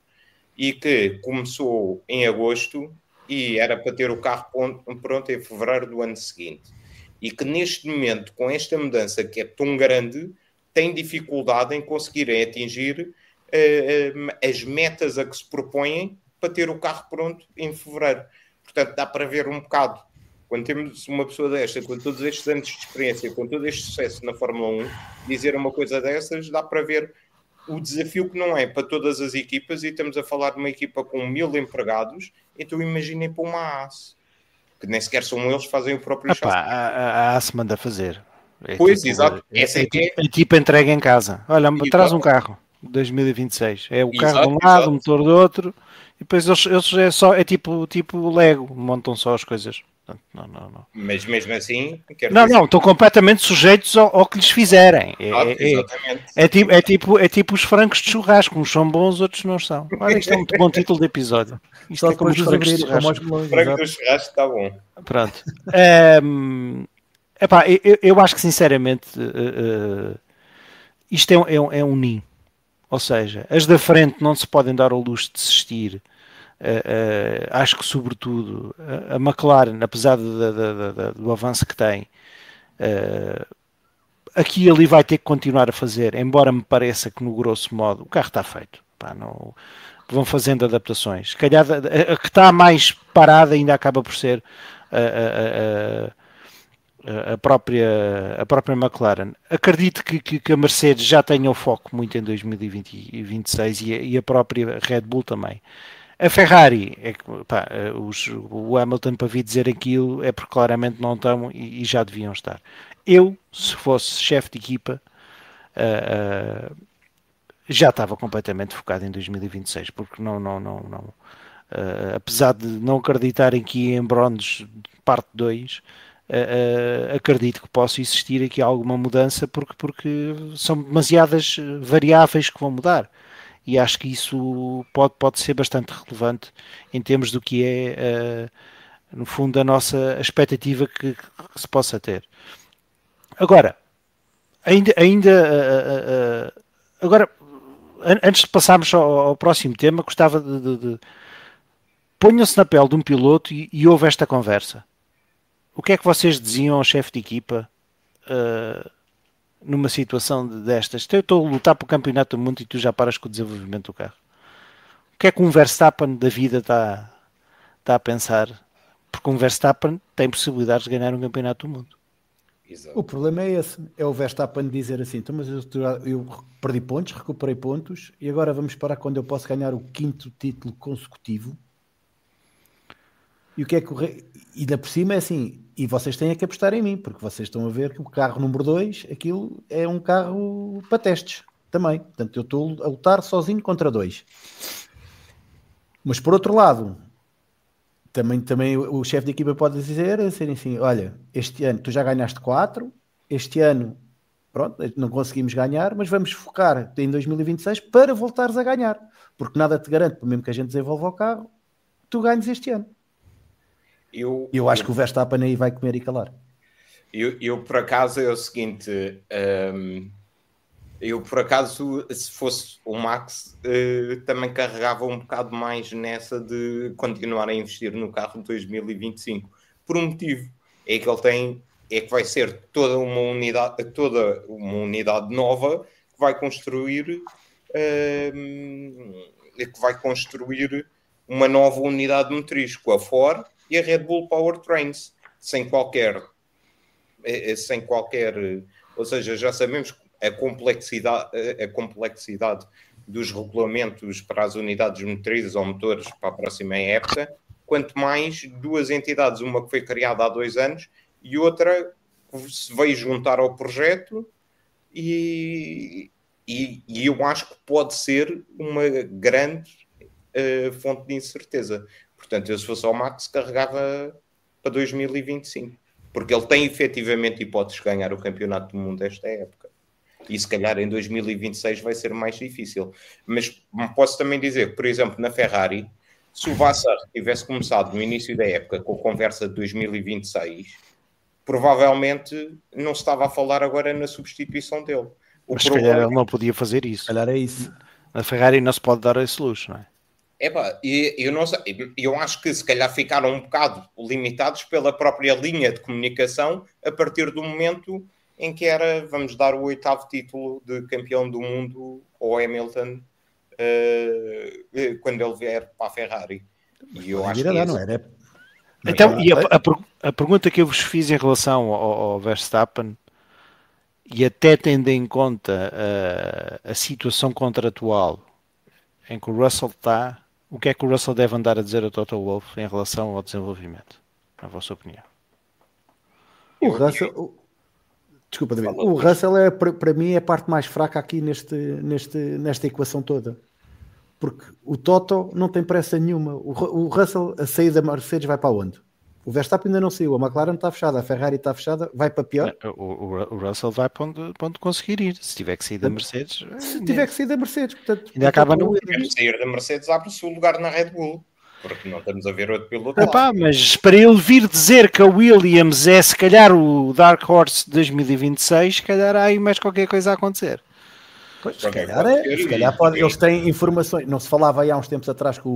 Speaker 2: e que começou em agosto e era para ter o carro pronto em fevereiro do ano seguinte. E que neste momento, com esta mudança que é tão grande, tem dificuldade em conseguirem atingir as metas a que se propõem para ter o carro pronto em fevereiro. Portanto, dá para ver um bocado. Quando temos uma pessoa desta, com todos estes anos de experiência, com todo este sucesso na Fórmula 1, dizer uma coisa dessas, dá para ver o desafio que não é para todas as equipas, e estamos a falar de uma equipa com 1000 empregados, então imaginem para uma AS, que nem sequer são eles que fazem o próprio chassi.
Speaker 1: A AS manda fazer.
Speaker 2: Pois, exato.
Speaker 1: É tipo entrega em casa. Olha, traz um carro, 2026. É o carro de um lado, o motor do outro, e depois eles é tipo Lego, montam só as coisas. Não.
Speaker 2: Mas mesmo assim...
Speaker 1: Não, estão completamente sujeitos ao que lhes fizerem. É tipo os frangos de churrasco, uns são bons, outros não são. Olha, isto é um muito bom título de episódio. Isto
Speaker 3: só
Speaker 1: é como os frangos de churrasco.
Speaker 2: Frango de churrasco está bom.
Speaker 1: Pronto. Eu acho que sinceramente isto é um ninho. Ou seja, as da frente não se podem dar ao luxo de desistir. Acho que sobretudo a McLaren, apesar do avanço que tem, aqui e ali vai ter que continuar a fazer, embora me pareça que no grosso modo o carro está feito. Não, vão fazendo adaptações. Se calhar a que está mais parada ainda acaba por ser a própria McLaren. Acredito que a Mercedes já tenha o foco muito em 2020 e 2026 e a própria Red Bull também. A Ferrari, o Hamilton para vir dizer aquilo é porque claramente não estão e já deviam estar. Eu, se fosse chefe de equipa, já estava completamente focado em 2026, porque não apesar de não acreditar aqui em Bronze parte 2, acredito que possa existir aqui alguma mudança, porque são demasiadas variáveis que vão mudar. E acho que isso pode ser bastante relevante em termos do que é, no fundo, a nossa expectativa que se possa ter. Agora, agora, antes de passarmos ao próximo tema, gostava de ponham-se na pele de um piloto e houve esta conversa. O que é que vocês diziam ao chefe de equipa numa situação destas? Eu estou a lutar para o campeonato do mundo e tu já paras com o desenvolvimento do carro. O que é que um Verstappen da vida está a pensar? Porque um Verstappen tem possibilidades de ganhar um campeonato do mundo.
Speaker 3: Exato. O problema é esse, é o Verstappen dizer assim, então, mas eu perdi pontos, recuperei pontos e agora vamos parar quando eu posso ganhar o 5º título consecutivo. E o que é que e da por cima é assim, e vocês têm que apostar em mim, porque vocês estão a ver que o carro número 2, aquilo é um carro para testes também. Portanto, eu estou a lutar sozinho contra 2. Mas por outro lado, também o chefe de equipa pode dizer assim, olha, este ano tu já ganhaste 4, este ano pronto, não conseguimos ganhar, mas vamos focar em 2026 para voltares a ganhar, porque nada te garante, mesmo que a gente desenvolva o carro, tu ganhes este ano. Eu acho que o Verstappen aí vai comer e calar.
Speaker 2: Eu por acaso é o seguinte, eu por acaso, se fosse o Max, também carregava um bocado mais nessa de continuar a investir no carro de 2025, por um motivo, é que ele tem, é que vai ser toda uma unidade nova que vai construir uma nova unidade motriz com a Ford e a Red Bull Powertrains, sem qualquer, ou seja, já sabemos a complexidade dos regulamentos para as unidades motrizes ou motores para a próxima época, quanto mais duas entidades, uma que foi criada há 2 anos e outra que se veio juntar ao projeto, e eu acho que pode ser uma grande fonte de incerteza. Portanto, eu se fosse ao Max carregava para 2025, porque ele tem efetivamente hipóteses de ganhar o campeonato do mundo esta época. E se calhar em 2026 vai ser mais difícil. Mas posso também dizer que, por exemplo, na Ferrari, se o Vassar tivesse começado no início da época com a conversa de 2026, provavelmente não se estava a falar agora na substituição dele.
Speaker 1: Mas se calhar ele não podia fazer isso. Se
Speaker 3: calhar é isso.
Speaker 1: Na Ferrari não se pode dar esse luxo, não é?
Speaker 2: Eu não sei, eu acho que se calhar ficaram um bocado limitados pela própria linha de comunicação a partir do momento em que vamos dar o 8º título de campeão do mundo ao Hamilton quando ele vier para a Ferrari. E eu acho
Speaker 3: Vir a
Speaker 2: que
Speaker 3: dar, não era?
Speaker 1: Então, e a pergunta que eu vos fiz em relação ao Verstappen, e até tendo em conta a situação contratual em que o Russell está, o que é que o Russell deve andar a dizer a Toto Wolff em relação ao desenvolvimento? Na vossa opinião.
Speaker 3: O Russell, desculpa, David, o Russell é, para mim, é a parte mais fraca aqui nesta equação toda. Porque o Toto não tem pressa nenhuma. O Russell, a sair da Mercedes, vai para onde? O Verstappen ainda não saiu, a McLaren está fechada, a Ferrari está fechada, vai para pior?
Speaker 1: O Russell vai para onde conseguir ir. Se tiver que sair da Mercedes...
Speaker 3: Se tiver que sair da Mercedes, portanto...
Speaker 1: Ainda acaba no...
Speaker 2: Se sair da Mercedes, abre-se o lugar na Red Bull. Porque não estamos a ver outro piloto
Speaker 1: lá. Mas para ele vir dizer que a Williams é se calhar o Dark Horse de 2026, se calhar há aí mais qualquer coisa a acontecer.
Speaker 3: Pois, se calhar pode, eles têm informações. Não se falava aí há uns tempos atrás que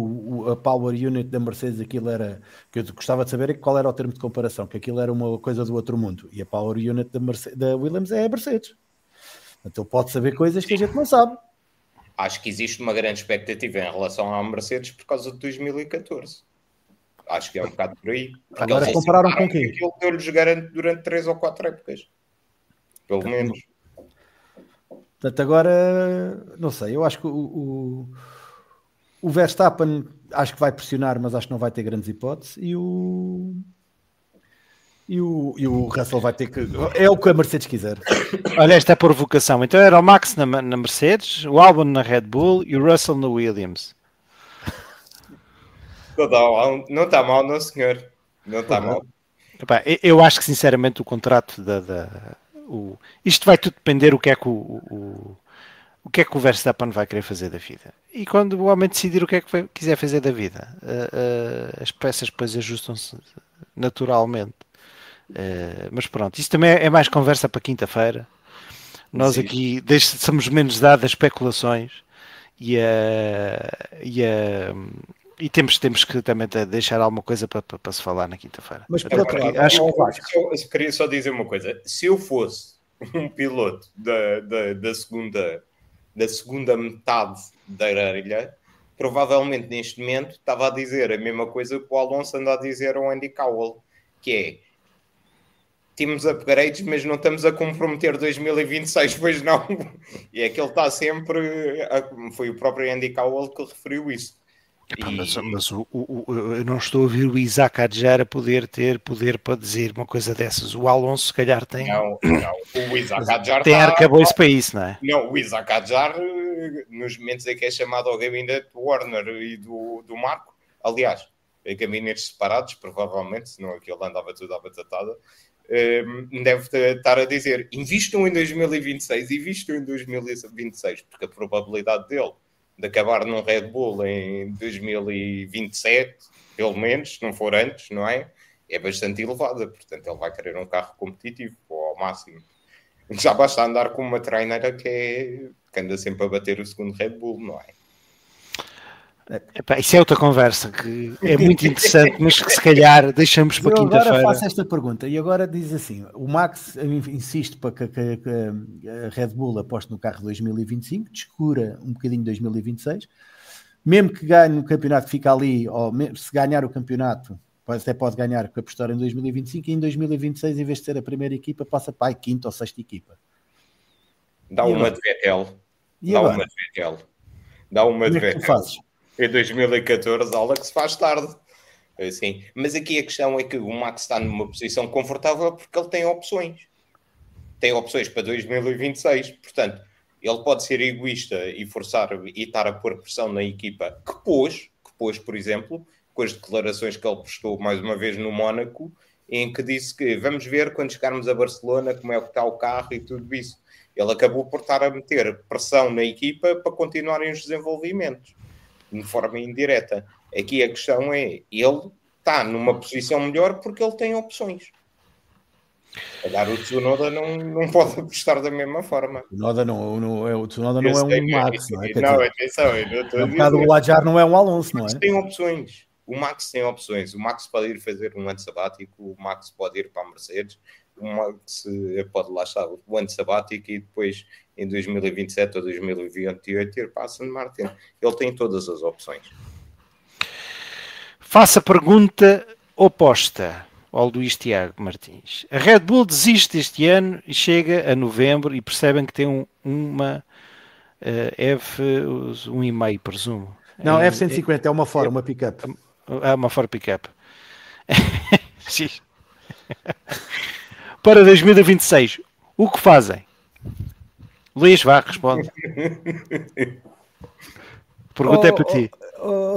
Speaker 3: a Power Unit da Mercedes, aquilo era, que eu gostava de saber qual era o termo de comparação, que aquilo era uma coisa do outro mundo, e a Power Unit da Williams é a Mercedes. Então ele pode saber coisas que a gente não sabe.
Speaker 2: Acho que existe uma grande expectativa em relação à Mercedes por causa de 2014. Acho que é um bocado por aí.
Speaker 3: Agora compararam com quem?
Speaker 2: Aquilo deu-lhes garante durante 3 ou 4 épocas. Pelo menos.
Speaker 3: Portanto, agora, não sei, eu acho que o Verstappen acho que vai pressionar, mas acho que não vai ter grandes hipóteses, e o Russell vai ter que... É o que a Mercedes quiser.
Speaker 1: Olha, esta é a provocação. Então era o Max na Mercedes, o Albon na Red Bull e o Russell na Williams.
Speaker 2: Não está mal, não senhor. Não está mal.
Speaker 1: Epá, eu acho que sinceramente o contrato isto vai tudo depender o que é que o que é que o Verstappen vai querer fazer da vida. E quando o homem decidir o que é que quiser fazer da vida, as peças depois ajustam-se naturalmente. Mas pronto, isso também é mais conversa para quinta-feira. Nós aqui somos menos dados a especulações e temos que também deixar alguma coisa para se falar na quinta-feira.
Speaker 3: Mas
Speaker 2: eu queria só dizer uma coisa. Se eu fosse um piloto da segunda metade da grelha, provavelmente neste momento estava a dizer a mesma coisa que o Alonso anda a dizer ao Andy Cowell, que é: temos upgrades, mas não estamos a comprometer 2026, pois não. E é que ele está sempre... Foi o próprio Andy Cowell que referiu isso.
Speaker 1: Mas eu não estou a ouvir o Isaac Adjar a poder ter poder para dizer uma coisa dessas. O Alonso, se calhar, tem...
Speaker 2: Não. O Isaac Adjar
Speaker 1: tem arcabouço para isso, não é?
Speaker 2: Não, o Isaac Adjar, nos momentos em que é chamado ao gabinete do Warner e do Marco, aliás, em gabinetes separados, provavelmente, senão aquilo andava tudo à batatada, deve estar a dizer: invistam em 2026, invistam em 2026, porque a probabilidade dele de acabar num Red Bull em 2027, pelo menos, se não for antes, não é? É bastante elevada. Portanto, ele vai querer um carro competitivo, ou ao máximo. Já basta andar com uma traineira que anda sempre a bater o segundo Red Bull, não é?
Speaker 1: Epá, isso é outra conversa que é muito interessante, mas que se calhar deixamos para quinta-feira.
Speaker 3: Agora faço esta pergunta, e agora diz assim: o Max insiste para que a Red Bull aposte no carro 2025, descura um bocadinho 2026, mesmo que ganhe o campeonato, fica ali, ou se ganhar o campeonato, até pode ganhar com a apostar em 2025, e em 2026, em vez de ser a primeira equipa, passa para a quinta ou sexta equipa.
Speaker 2: Dá uma de Vettel. Dá uma de Vettel. Em 2014, Alex, faz tarde. Assim. Mas aqui a questão é que o Max está numa posição confortável porque ele tem opções. Tem opções para 2026. Portanto, ele pode ser egoísta e forçar e estar a pôr pressão na equipa que pôs, por exemplo, com as declarações que ele prestou mais uma vez no Mónaco, em que disse que vamos ver quando chegarmos a Barcelona como é que está o carro e tudo isso. Ele acabou por estar a meter pressão na equipa para continuarem os desenvolvimentos de forma indireta. Aqui a questão é: ele está numa posição melhor porque ele tem opções. Calhar o Tsunoda não pode apostar da mesma forma.
Speaker 3: O Tsunoda não é um Max, não é?
Speaker 2: Não, atenção,
Speaker 3: um bocado o Adjar não é um Alonso, não é?
Speaker 2: Tem opções. O Max tem opções. O Max pode ir fazer um ano sabático, o Max pode ir para a Mercedes, Max pode lá estar o ano sabático e depois em 2027 ou 2028 ir para a Aston Martin. Ele tem todas as opções.
Speaker 1: Faça a pergunta oposta ao Luís Tiago Martins. A Red Bull desiste este ano e chega a novembro e percebem que tem uma F1,5, presumo.
Speaker 3: Não, F-150 é uma Ford, uma pick-up.
Speaker 1: É uma Ford pick-up. Para 2026, o que fazem? Luís, vá, responde. Pergunta é para ti.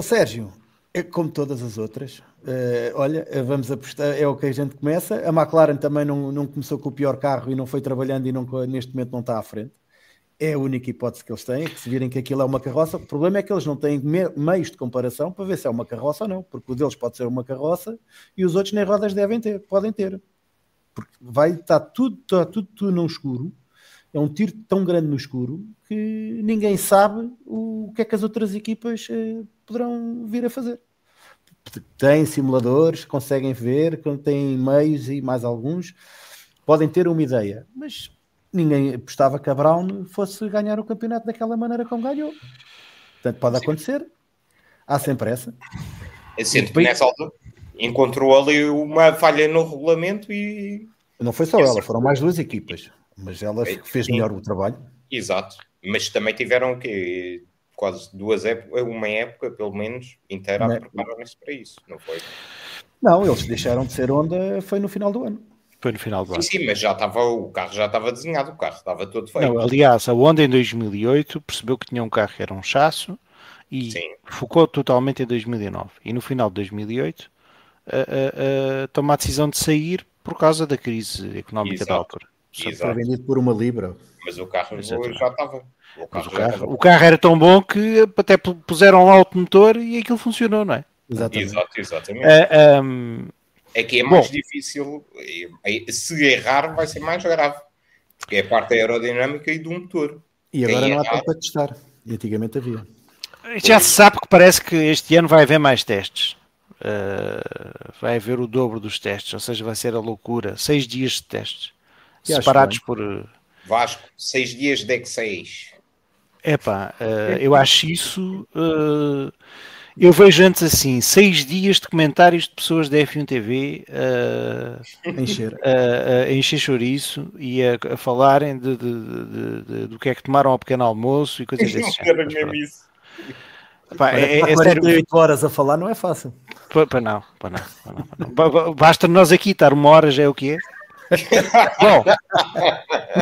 Speaker 3: Sérgio, é como todas as outras. Olha, vamos apostar, é o que a gente começa. A McLaren também não começou com o pior carro e não foi trabalhando e neste momento não está à frente. É a única hipótese que eles têm, que se virem que aquilo é uma carroça. O problema é que eles não têm meios de comparação para ver se é uma carroça ou não, porque o deles pode ser uma carroça e os outros nem rodas podem ter. Porque está tudo no escuro. É um tiro tão grande no escuro que ninguém sabe o que é que as outras equipas poderão vir a fazer. Têm simuladores, conseguem ver, têm meios e mais alguns, podem ter uma ideia, mas ninguém apostava que a Brown fosse ganhar o campeonato daquela maneira como ganhou. Portanto, pode acontecer. Há sempre essa.
Speaker 2: Sendo que nessa altura encontrou ali uma falha no regulamento e...
Speaker 3: Não foi só ela, foram mais duas equipas. Mas ela fez melhor o trabalho.
Speaker 2: Exato. Mas também tiveram o quê? Quase uma época, pelo menos, inteira a preparar-se para isso, não foi?
Speaker 3: Não, eles deixaram de ser Honda, foi no final do ano.
Speaker 1: Foi no final do ano.
Speaker 2: Sim, mas o carro já estava desenhado, o carro estava todo feito.
Speaker 1: Não, aliás, a Honda em 2008 percebeu que tinha um carro que era um chasso e focou totalmente em 2009. E no final de 2008 tomou a decisão de sair por causa da crise económica da altura.
Speaker 3: Foi vendido por uma libra.
Speaker 2: Mas o carro já estava.
Speaker 1: O carro era tão bom que até puseram lá outro motor e aquilo funcionou, não é?
Speaker 2: Exatamente. É que é mais difícil. Se errar, vai ser mais grave. Porque é a parte aerodinâmica e do motor.
Speaker 3: E agora não há tempo para testar. E antigamente havia.
Speaker 1: Já se sabe que parece que este ano vai haver mais testes. Vai haver o dobro dos testes. Ou seja, vai ser a loucura. 6 dias de testes. Separados por...
Speaker 2: Vasco, 6 dias de X6.
Speaker 1: Eu acho isso... eu vejo antes assim, 6 dias de comentários de pessoas da F1 TV a encher chouriço e a falarem do que é que tomaram ao pequeno almoço e coisas desse género.
Speaker 3: É 48 horas a falar não é fácil.
Speaker 1: Não. Basta nós aqui estar 1 hora, já é o que é. Bom,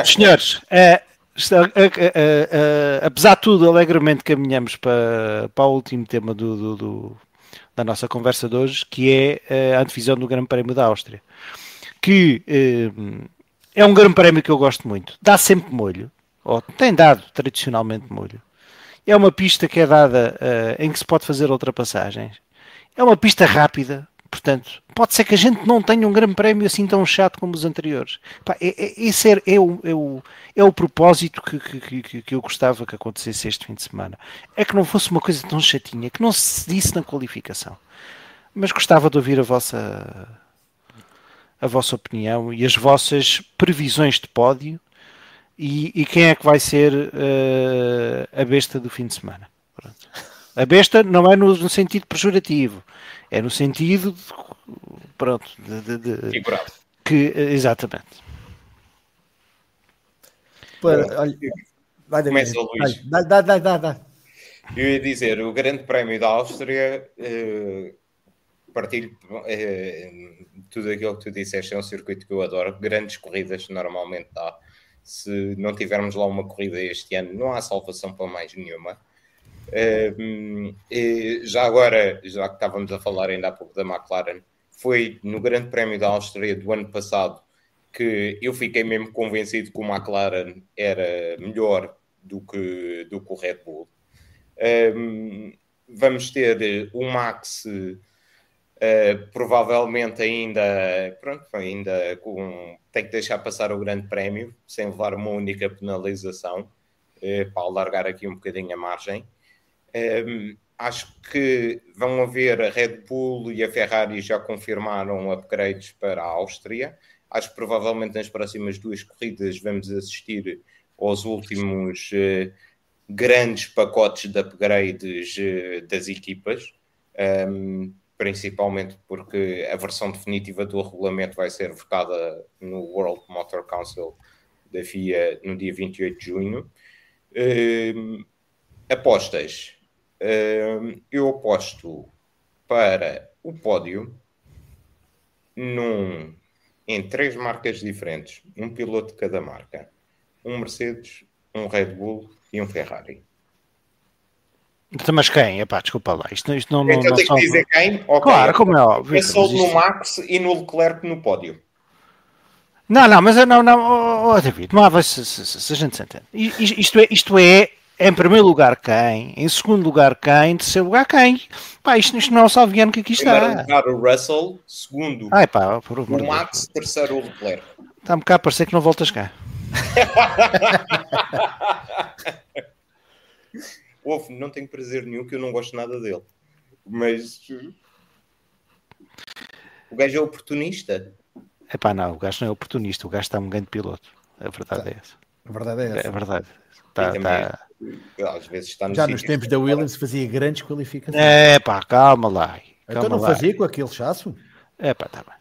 Speaker 1: senhores, apesar de tudo, alegremente caminhamos para o último tema da nossa conversa de hoje, que é a antevisão do Grande Prémio da Áustria, que é um Grande Prémio que eu gosto muito. Dá sempre molho, ou tem dado tradicionalmente molho. É uma pista que é dada em que se pode fazer ultrapassagens. É uma pista rápida. Portanto, pode ser que a gente não tenha um grande prémio assim tão chato como os anteriores. Esse é o propósito que eu gostava que acontecesse este fim de semana. É que não fosse uma coisa tão chatinha, que não se disse na qualificação. Mas gostava de ouvir a vossa opinião e as vossas previsões de pódio e quem é que vai ser a besta do fim de semana. Pronto. A besta não é no sentido pejorativo. É no sentido de
Speaker 2: figurado.
Speaker 1: Exatamente.
Speaker 2: Começa o Luís.
Speaker 3: Dá.
Speaker 2: Eu ia dizer, o Grande Prémio da Áustria, partilho tudo aquilo que tu disseste, é um circuito que eu adoro. Grandes corridas normalmente dá. Se não tivermos lá uma corrida este ano, não há salvação para mais nenhuma. Já agora, já que estávamos a falar ainda há pouco da McLaren, foi no Grande Prémio da Áustria do ano passado que eu fiquei mesmo convencido que o McLaren era melhor do que o Red Bull. Vamos ter o Max provavelmente ainda tem que deixar passar o Grande Prémio sem levar uma única penalização para alargar aqui um bocadinho a margem. Acho que vão haver a Red Bull e a Ferrari já confirmaram upgrades para a Áustria. Acho que provavelmente nas próximas 2 corridas vamos assistir aos últimos grandes pacotes de upgrades das equipas, principalmente porque a versão definitiva do regulamento vai ser votada no World Motor Council da FIA no dia 28 de junho. Apostas. Eu aposto para o pódio em 3 marcas diferentes, um piloto de cada marca, um Mercedes, um Red Bull e um Ferrari.
Speaker 1: Mas quem? Epá, desculpa lá. Isto não,
Speaker 2: Então
Speaker 1: não
Speaker 2: tenho
Speaker 1: só...
Speaker 2: que dizer quem? Okay.
Speaker 1: Claro, como é óbvio.
Speaker 2: Passou no Max e no Leclerc no pódio.
Speaker 1: Não, mas não, David, não há, se a gente se entende. Isto é, em primeiro lugar quem, em segundo lugar quem, em terceiro lugar quem. Pá, isto não é o Salviano que aqui está.
Speaker 2: Primeiro lugar o Russell, segundo o Max, terceiro o Leclerc.
Speaker 1: Está-me cá a parecer que não voltas cá.
Speaker 2: Não tenho prazer nenhum, que eu não gosto nada dele. Mas o gajo é oportunista.
Speaker 1: Epá, não, o gajo não é oportunista, o gajo está um grande piloto. A verdade é essa.
Speaker 3: A verdade é essa.
Speaker 1: É verdade.
Speaker 2: Às vezes está
Speaker 3: já nos tempos da Williams fazia grandes qualificações.
Speaker 1: Epá, calma lá.
Speaker 3: Então não fazia com aquele chasso?
Speaker 1: Epá, está bem.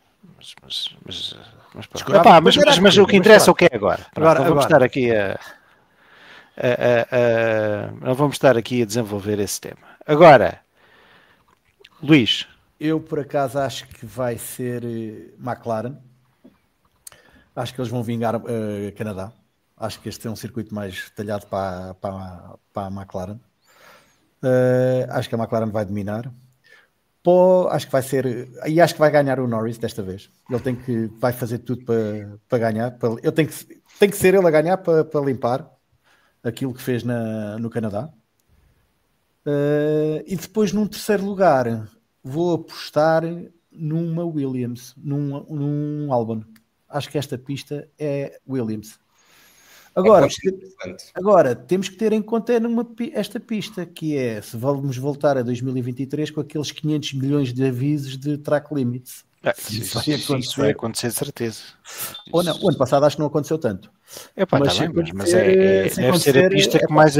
Speaker 1: Mas o que interessa é o que é agora. Não vamos estar aqui não vamos estar aqui a desenvolver esse tema. Agora, Luís.
Speaker 3: Eu, por acaso, acho que vai ser McLaren. Acho que eles vão vingar Canadá. Acho que este é um circuito mais talhado para a McLaren. Acho que a McLaren vai dominar. Acho que vai ser... E acho que vai ganhar o Norris desta vez. Ele vai fazer tudo para ganhar. Tem que ser ele a ganhar para limpar aquilo que fez no Canadá. E depois, num terceiro lugar, vou apostar numa Williams, num Albon. Acho que esta pista é Williams. Agora temos que ter em conta esta pista, que é se vamos voltar a 2023 com aqueles 500 milhões de avisos de track limits.
Speaker 1: Isso vai acontecer, de certeza.
Speaker 3: Ou não, o ano passado acho que não aconteceu tanto.
Speaker 1: Mas deve ser a pista que mais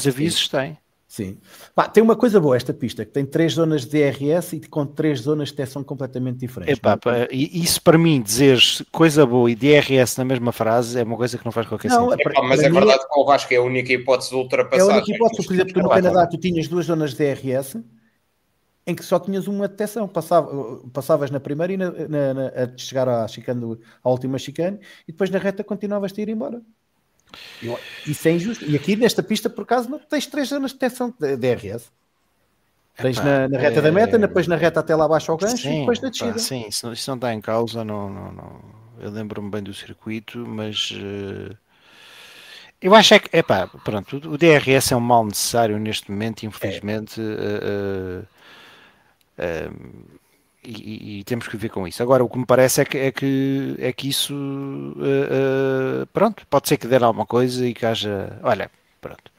Speaker 1: avisos tem.
Speaker 3: Sim. Tem uma coisa boa esta pista, que tem 3 zonas de DRS e com 3 zonas de detecção completamente diferentes.
Speaker 1: Isso para mim, dizeres coisa boa e DRS na mesma frase é uma coisa que não faz qualquer sentido.
Speaker 2: Mas é verdade que eu acho que é a única hipótese de ultrapassagem.
Speaker 3: É a única hipótesse, por exemplo, no Canadá tu tinhas 2 zonas de DRS em que só tinhas uma detecção. Passavas na primeira e a chegar à última chicane e depois na reta continuavas a ir embora. Isso é injusto. E aqui nesta pista, por acaso, não tens 3 zonas de detecção de DRS. Tens na reta da meta, depois na reta até lá abaixo ao gancho e depois na descida.
Speaker 1: Sim, isso não está em causa. Não. Eu lembro-me bem do circuito, mas eu acho que pronto, o DRS é um mal necessário neste momento, infelizmente. E temos que viver com isso. Agora, o que me parece é que isso pronto, pode ser que der alguma coisa e que haja. Olha, pronto,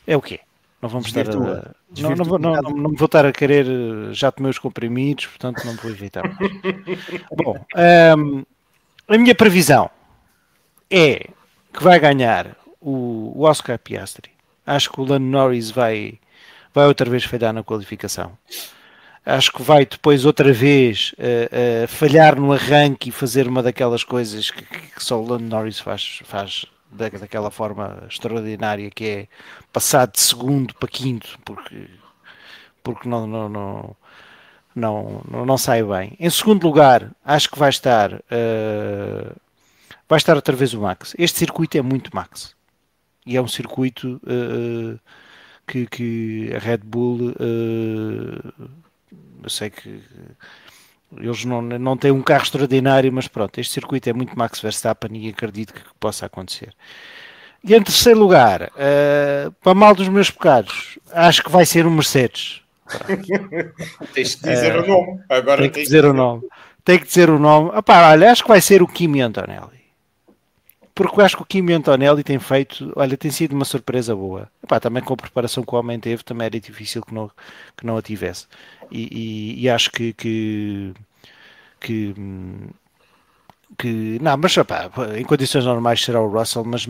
Speaker 1: é o quê? Não vamos estar não vou estar a querer, já tomei os comprimidos, portanto não vou evitar mais. Bom, a minha previsão é que vai ganhar o Oscar Piastri. Acho que o Lando Norris vai outra vez falhar na qualificação. Acho que vai depois outra vez falhar no arranque e fazer uma daquelas coisas que só o Lando Norris faz daquela forma extraordinária, que é passar de segundo para quinto, porque não sai bem. Em segundo lugar, acho que vai estar outra vez o Max. Este circuito é muito Max. E é um circuito que a Red Bull... eu sei que eles não têm um carro extraordinário, mas pronto, este circuito é muito Max Verstappen e acredito que possa acontecer. E em terceiro lugar, para mal dos meus pecados, acho que vai ser um Mercedes.
Speaker 2: Tens que dizer o nome. Agora
Speaker 1: Tem que dizer o nome. Olha, acho que vai ser o Kimi Antonelli. porque eu acho que o Kimi Antonelli tem feito, olha, tem sido uma surpresa boa. Epá, também com a preparação que o homem teve, também era difícil que não a tivesse. E acho que, não, mas opá, em condições normais será o Russell, mas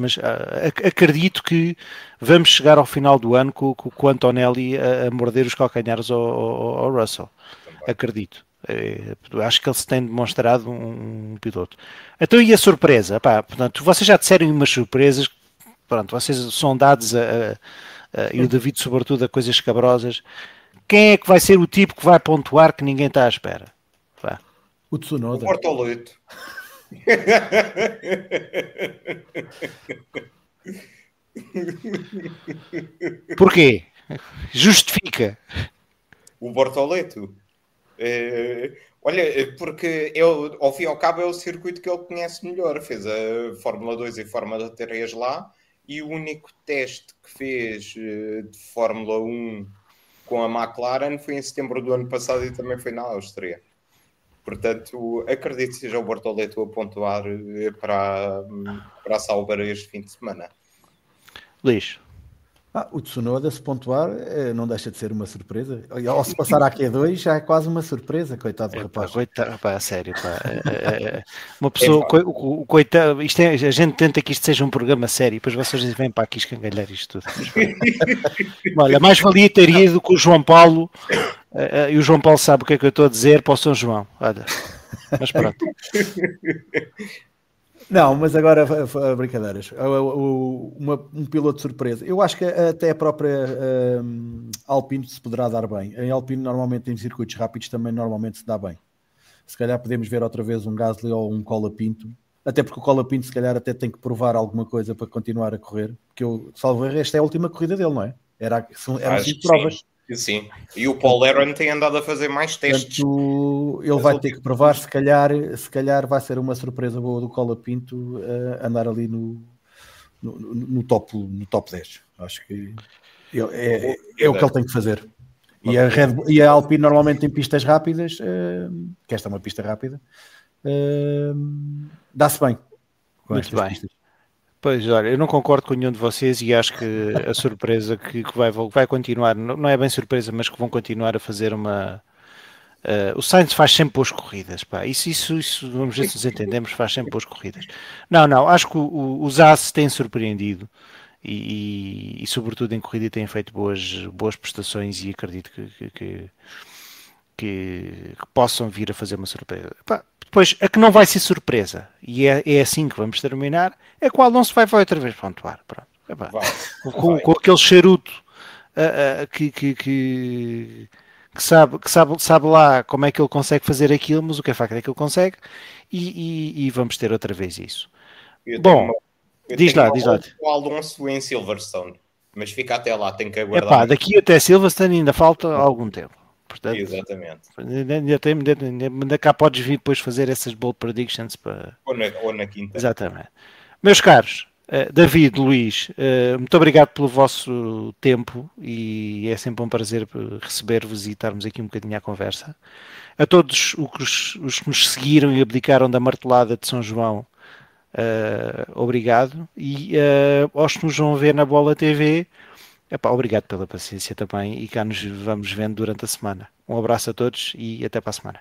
Speaker 1: acredito que vamos chegar ao final do ano com o Antonelli a morder os calcanhares ao Russell.
Speaker 2: Também.
Speaker 1: Acredito. Acho que ele se tem demonstrado um piloto. Então, e a surpresa? Pá, portanto, vocês já disseram umas surpresas, pronto, vocês são dados e o David sobretudo a coisas escabrosas. Quem é que vai ser o tipo que vai pontuar que ninguém está à espera? Vá.
Speaker 3: O
Speaker 2: O
Speaker 3: Tsunoda.
Speaker 2: Bortoleto.
Speaker 1: Porquê? Justifica.
Speaker 2: O Bortoleto. Olha, porque ele, ao fim e ao cabo, é o circuito que ele conhece melhor. Fez a Fórmula 2 e Fórmula 3 lá, e o único teste que fez de Fórmula 1 com a McLaren foi em setembro do ano passado e também foi na Áustria. Portanto, acredito que seja o Bortoleto a pontuar para a Sauber este fim de semana.
Speaker 1: Luís.
Speaker 3: O Tsunoda, se pontuar, não deixa de ser uma surpresa. Ao se passar à Q2, já é quase uma surpresa, coitado do rapaz.
Speaker 1: Coitado, pá, sério, pá. Uma pessoa, coitado, isto é, a gente tenta que isto seja um programa sério, depois vocês vêm para aqui escangalhar isto tudo. Olha, mais valia ter ido com o João Paulo, e o João Paulo sabe o que é que eu estou a dizer para o São João. Olha, mas pronto.
Speaker 3: Não, mas agora brincadeiras. Um piloto de surpresa. Eu acho que até a própria Alpine se poderá dar bem. Em Alpine, normalmente em circuitos rápidos, também normalmente se dá bem. Se calhar podemos ver outra vez um Gasly ou um Colapinto. Até porque o Colapinto, se calhar, até tem que provar alguma coisa para continuar a correr. Porque eu, salvo erro, esta é a última corrida dele, não é? Eram 5 provas.
Speaker 2: Sim, e o Paul Aaron tem andado a fazer mais testes.
Speaker 3: Portanto, ele vai ter que provar, se calhar vai ser uma surpresa boa do Colapinto andar ali no top 10. Acho que é o que ele tem que fazer. E a Alpine normalmente tem pistas rápidas, que esta é uma pista rápida, dá-se bem com
Speaker 1: Muito
Speaker 3: estas
Speaker 1: bem.
Speaker 3: pistas.
Speaker 1: Pois, olha, eu não concordo com nenhum de vocês e acho que a surpresa que vai continuar, não é bem surpresa, mas que vão continuar a fazer uma... o Sainz faz sempre boas corridas, pá. Isso, vamos ver se nos entendemos, faz sempre boas corridas. Não, acho que os Haas têm surpreendido e sobretudo em corrida têm feito boas prestações e acredito que possam vir a fazer uma surpresa. Pá, depois, a que não vai ser surpresa, e é assim que vamos terminar, é que o Alonso vai outra vez pontuar. Pronto. Epá, com aquele charuto que sabe lá como é que ele consegue fazer aquilo, mas o que é facto é que ele consegue, e vamos ter outra vez isso. Bom, diz lá.
Speaker 2: O Alonso em Silverstone, mas fica até lá, tem que aguardar.
Speaker 1: Epá, daqui até Silverstone ainda falta algum tempo. Portanto,
Speaker 2: exatamente.
Speaker 1: Ainda cá podes vir depois fazer essas bold predictions para...
Speaker 2: ou na quinta.
Speaker 1: Exatamente. Meus caros, David, Luís, muito obrigado pelo vosso tempo e é sempre um prazer receber-vos e estarmos aqui um bocadinho à conversa. A todos os que nos seguiram e abdicaram da martelada de São João, obrigado. E aos que nos vão ver na Bola TV, epá, obrigado pela paciência também e cá nos vamos vendo durante a semana. Um abraço a todos e até para a semana.